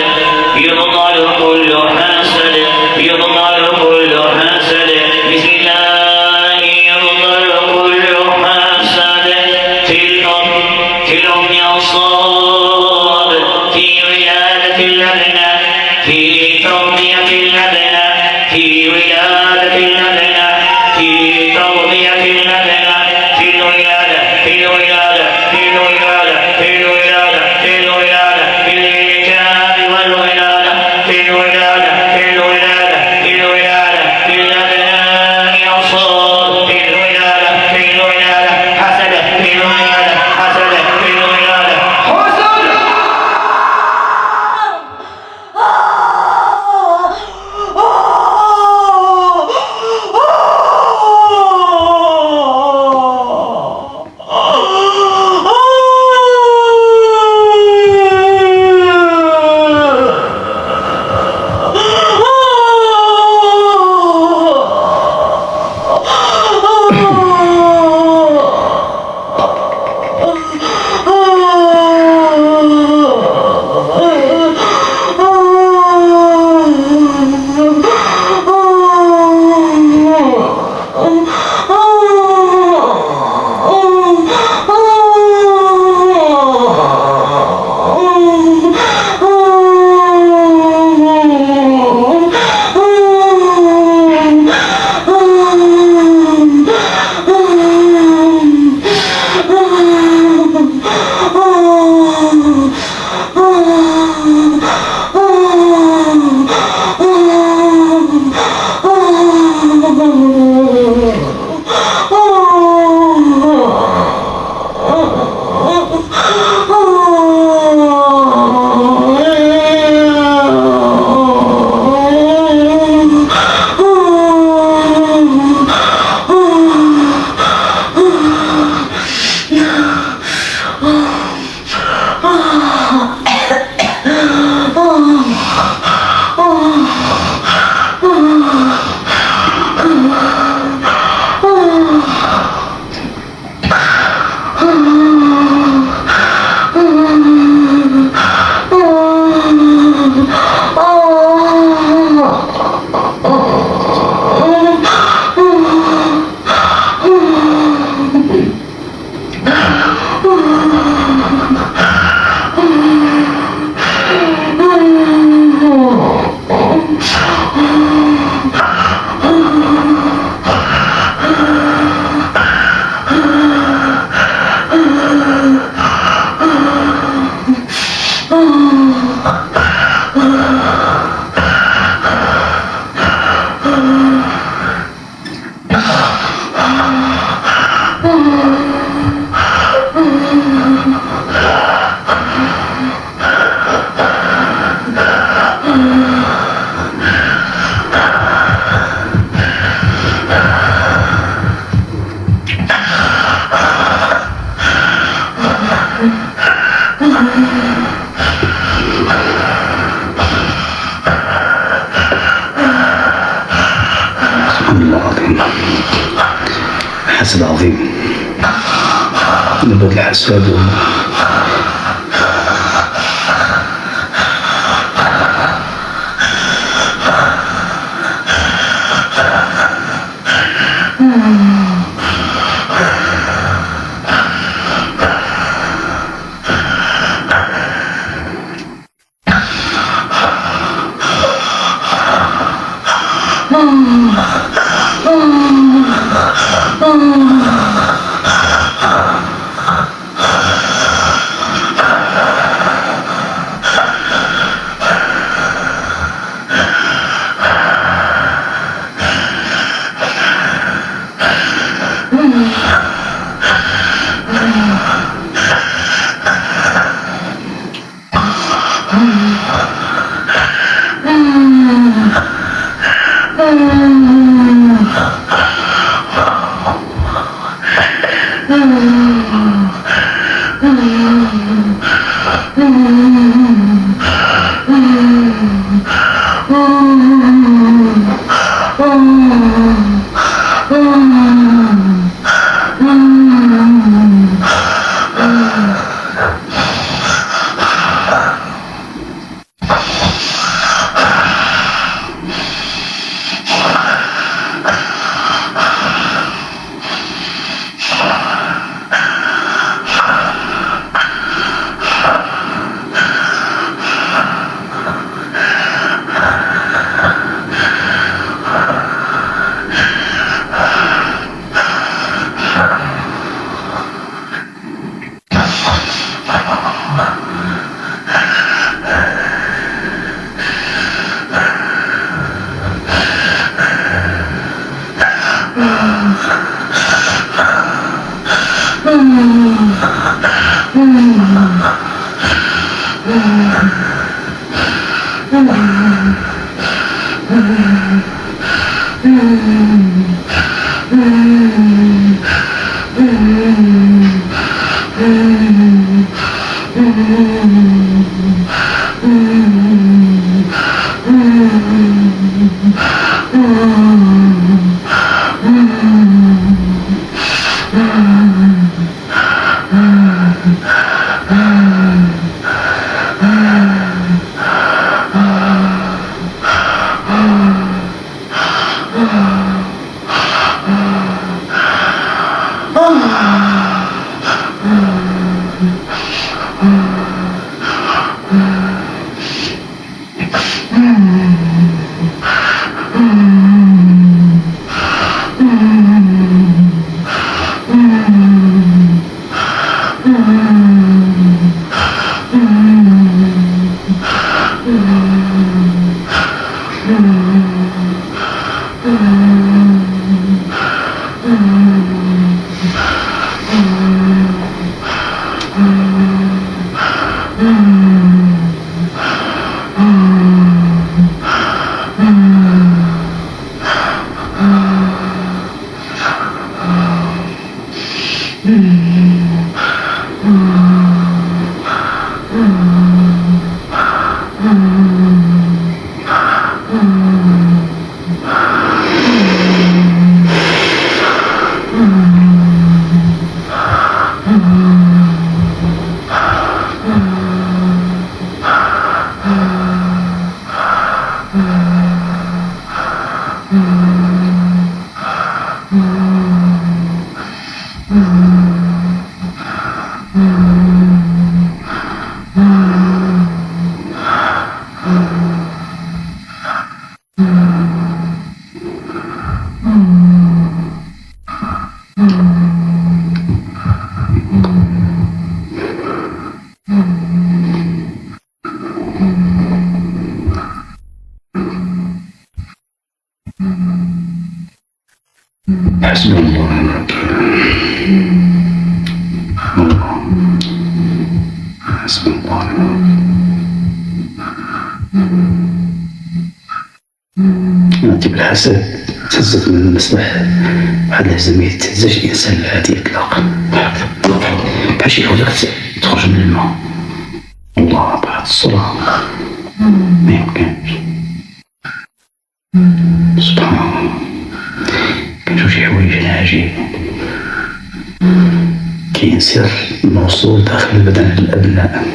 يبطل كل حسد. يبطل كل حسد. بسم الله يبطل كل حسد في الأرض سبحان الله العظيم. حسد عظيم، نبذ الحسد حسبي الله ونعم الوكيل. حسبي الله ونعم الوكيل. نأتي بالحسد تهزت من المصباح واحد اللحظة ما يتهزش الإنسان العادي إطلاقا، بحال شي حوجة تخرج من الماء الله بعد الصلاة ما يمكنش. سبحان الله، كنشوف شي حوايج عجيبة. كاين سر موصول داخل البدن للأبناء،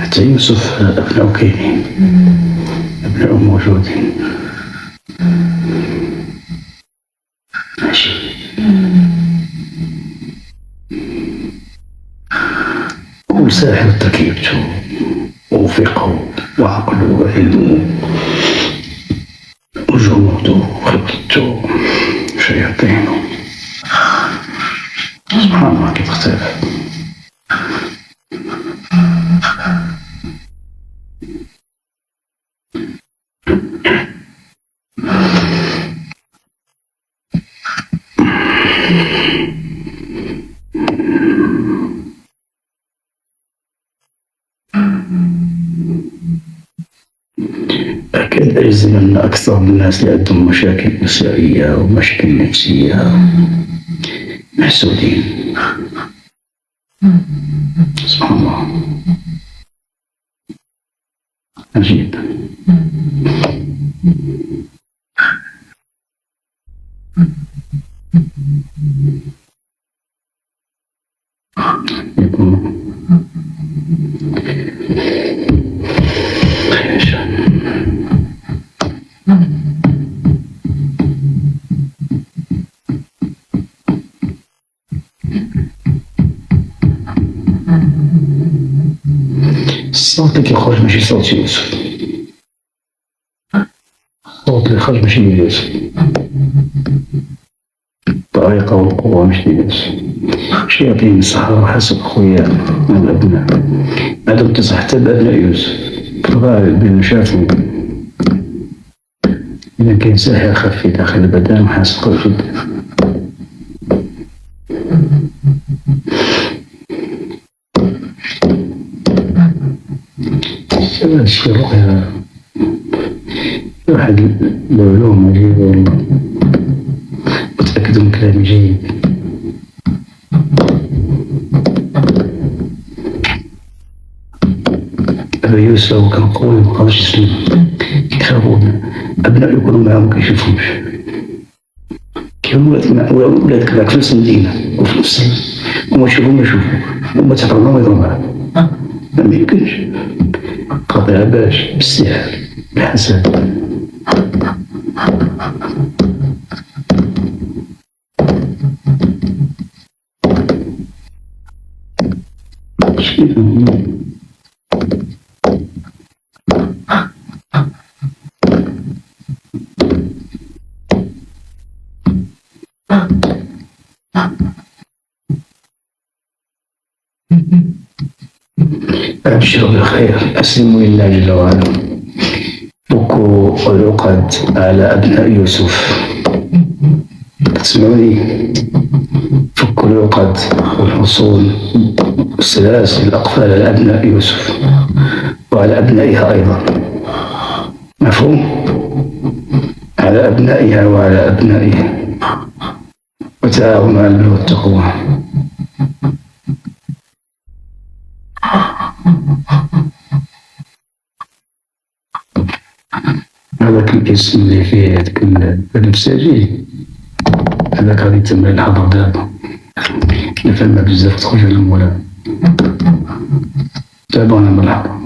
حتى يوسف أبناء كاينين، أبناء موجودين. ماشي وساحر تركيبته وفقه وعقله وعلمه وجهوده وخبرته وشياطينه. سبحان الله كيف اختلف. أكاد أجزم أن أكثر الناس اللي عندهم مشاكل أسرية ومشاكل نفسية محسودين. سبحان الله، عجيب. الصوت اللي كيخرج ماشي صوت يوسف، الصوت اللي خرج ماشي يوسف، الطريقة والقوة ماشي يوسف. شياطين السحرة حسب خويا الأبناء هذا تصح حتى بأبناء يوسف في الغالب بين شافوا. إذا كاين ساحر خفي داخل البدن حاسب قوي جدا. هذا الشيء رؤيا واحد العلوم عجيبة والله، متأكد من كلامي جيد. أبا يوسف كان قوي مقدرش يسلم، كيخافون أبناء يكونوا معاهم مكيشوفهمش. كيكونوا ولاد كذاك في نفس المدينة وفي نفس وما يشوفوا ما يشوفوا وما تحضروا ما يضروا معاهم، ما يمكنش. قاطع باش بالسحر بالحسد. أبشروا بالخير، أسلموا لله جل وعلا. فكوا العقد على أبناء يوسف. تسمعوني؟ فكوا العقد والحصول والسلاسل الأقفال على أبناء يوسف وعلى أبنائها أيضا. مفهوم؟ على أبنائها وعلى أبنائها، وتعاونوا على البر والتقوى. هذاك الاسم اللي فيه هذاك المساجين هذاك غادي يتم الحظر دابا، فما بزاف تخرج لهم ولا تابعونا بالحظر.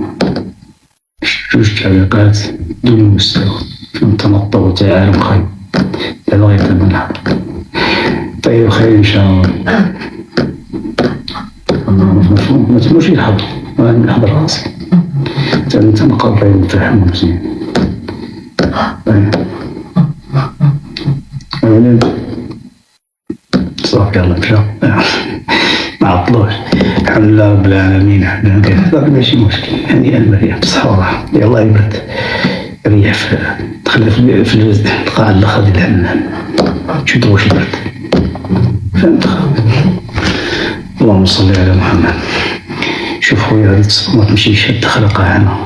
جوج تعليقات دون مستوى فيهم تنطع وتعالم خير، هذا غيتم الحظر. طيب خير إن شاء الله. مفهوم؟ ما تموش الحظر، أنا نحضر راسي أنت نقرر نفهمو مزيان. صافي يلا مشى ما عطلوش. الحمد لله رب العالمين. حنا ماشي مشكل، هنيئا مريح بصحة وراحة. يلا يبرد ريح دخل في القاع الاخر ديال الحمام تشد واش البرد. فهمت؟ اللهم صل على محمد. شوف خويا هذه ما تمشيش تدخل القاع هنا.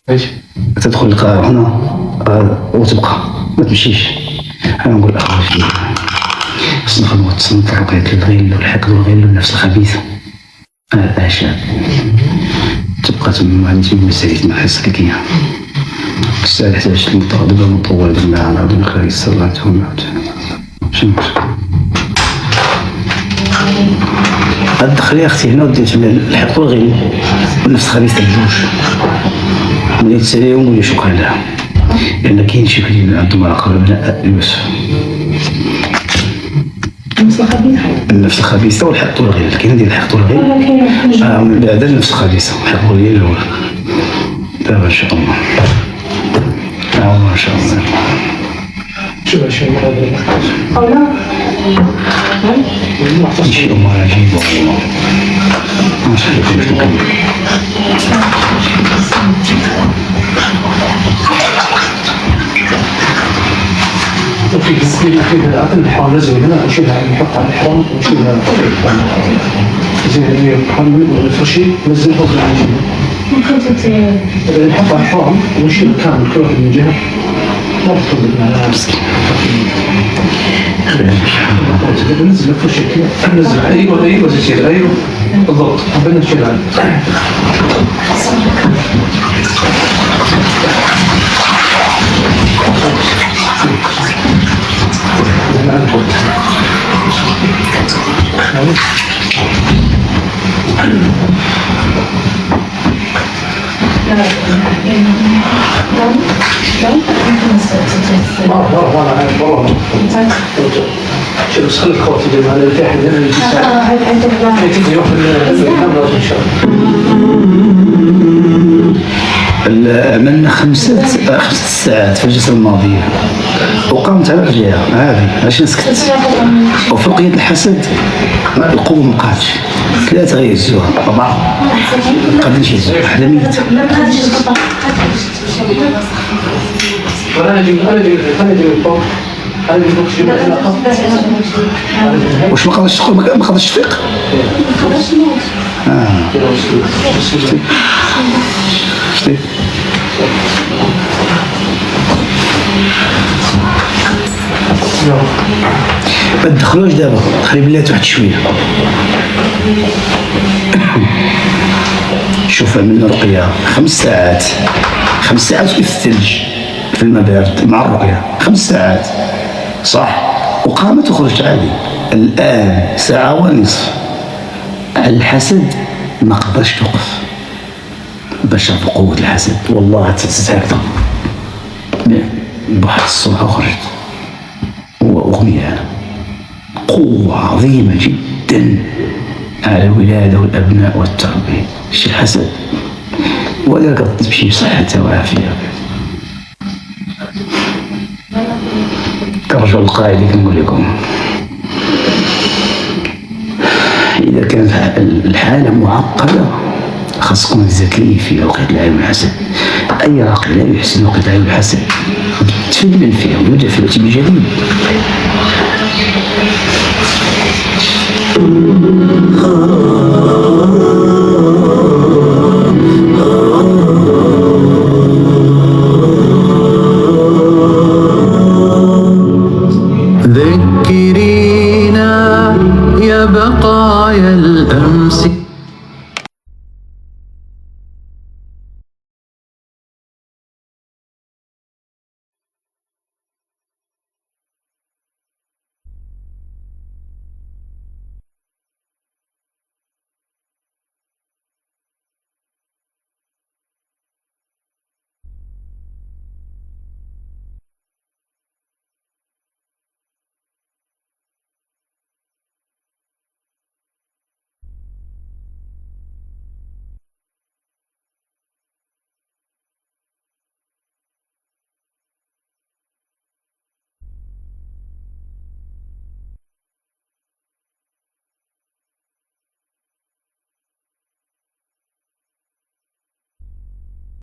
ايش؟ تدخل القاع هنا وتبقى ما تمشيش. انا نقول اخويا خصنا نخدمو تصنف رقية الغل والحقد والغل والنفس الخبيثة. الأعشاب تبقى تما عندي مسائل مع السلكية الساعة 11 المتغضبة مطولة بالله على عبد الخير الصلاة والموت شنو المشكل؟ الدخلية أختي هنا وديت الحق والغيب ونفس خبيثة بجوج ملي تساليهم ولا شكرا لها لأن كاين شي وحدين عندهم علاقة بابناء يوسف النفس الخبيثة والحق والغيب كاين ديال الحق والغيب من بعد النفس الخبيثة والحق والغيب الأول دابا إن شاء الله إن شاء الله شوف شي شي أمور عجيبة والله ما شاء الله كيفاش نكمل في الحرام لازم هنا نشيلها نحط على الحرام ونشيلها زين الحرام والفرشي نزل فوق العجين نحط على الحرام ونشيل كامل كل واحد من جهة لا تطلب معنا مسكين نزل الفرشي كذا نزل ايوه زين ايوه بالضبط حبينا نشيلها شوف خلي الخوت يجي معنا في حد يجي يروح الكاميرا ان شاء الله. عملنا 5 ساعات في الجلسة الماضية وقامت على رجليها عادي علاش نسكت وفوق يد الحسد القوة مبقاتش 3 غيهزوها 4 مقدرش يهزوها وحدة ميتة انا نجي فوق واش ما قدرش تقول ما قدرش تفيق شتي ما تدخلوش دابا خلي بلاتي واحد شويه شوف عملنا رقيه 5 ساعات 5 ساعات في الثلج في الماء بارد مع الرقيه 5 ساعات صح وقامت وخرجت عادي الان 1 ساعة ونصف الحسد ما قدرش توقف بشر بقوة الحسد والله تتهكذا بواحد الصبح وخرجت وأغنية قوة عظيمة جدا على الولادة والأبناء والتربية شي الحسد ولا قد تمشي بصحة وعافية كرجل القائد كنقول لكم إذا كانت الحالة معقدة خاص تكون ذكي في وقت العين والحسد أي عقل لا يحسن وقت العين والحسد تفنن فيه ويرجع في وقت جديد ذكرينا يا بقايا الأمس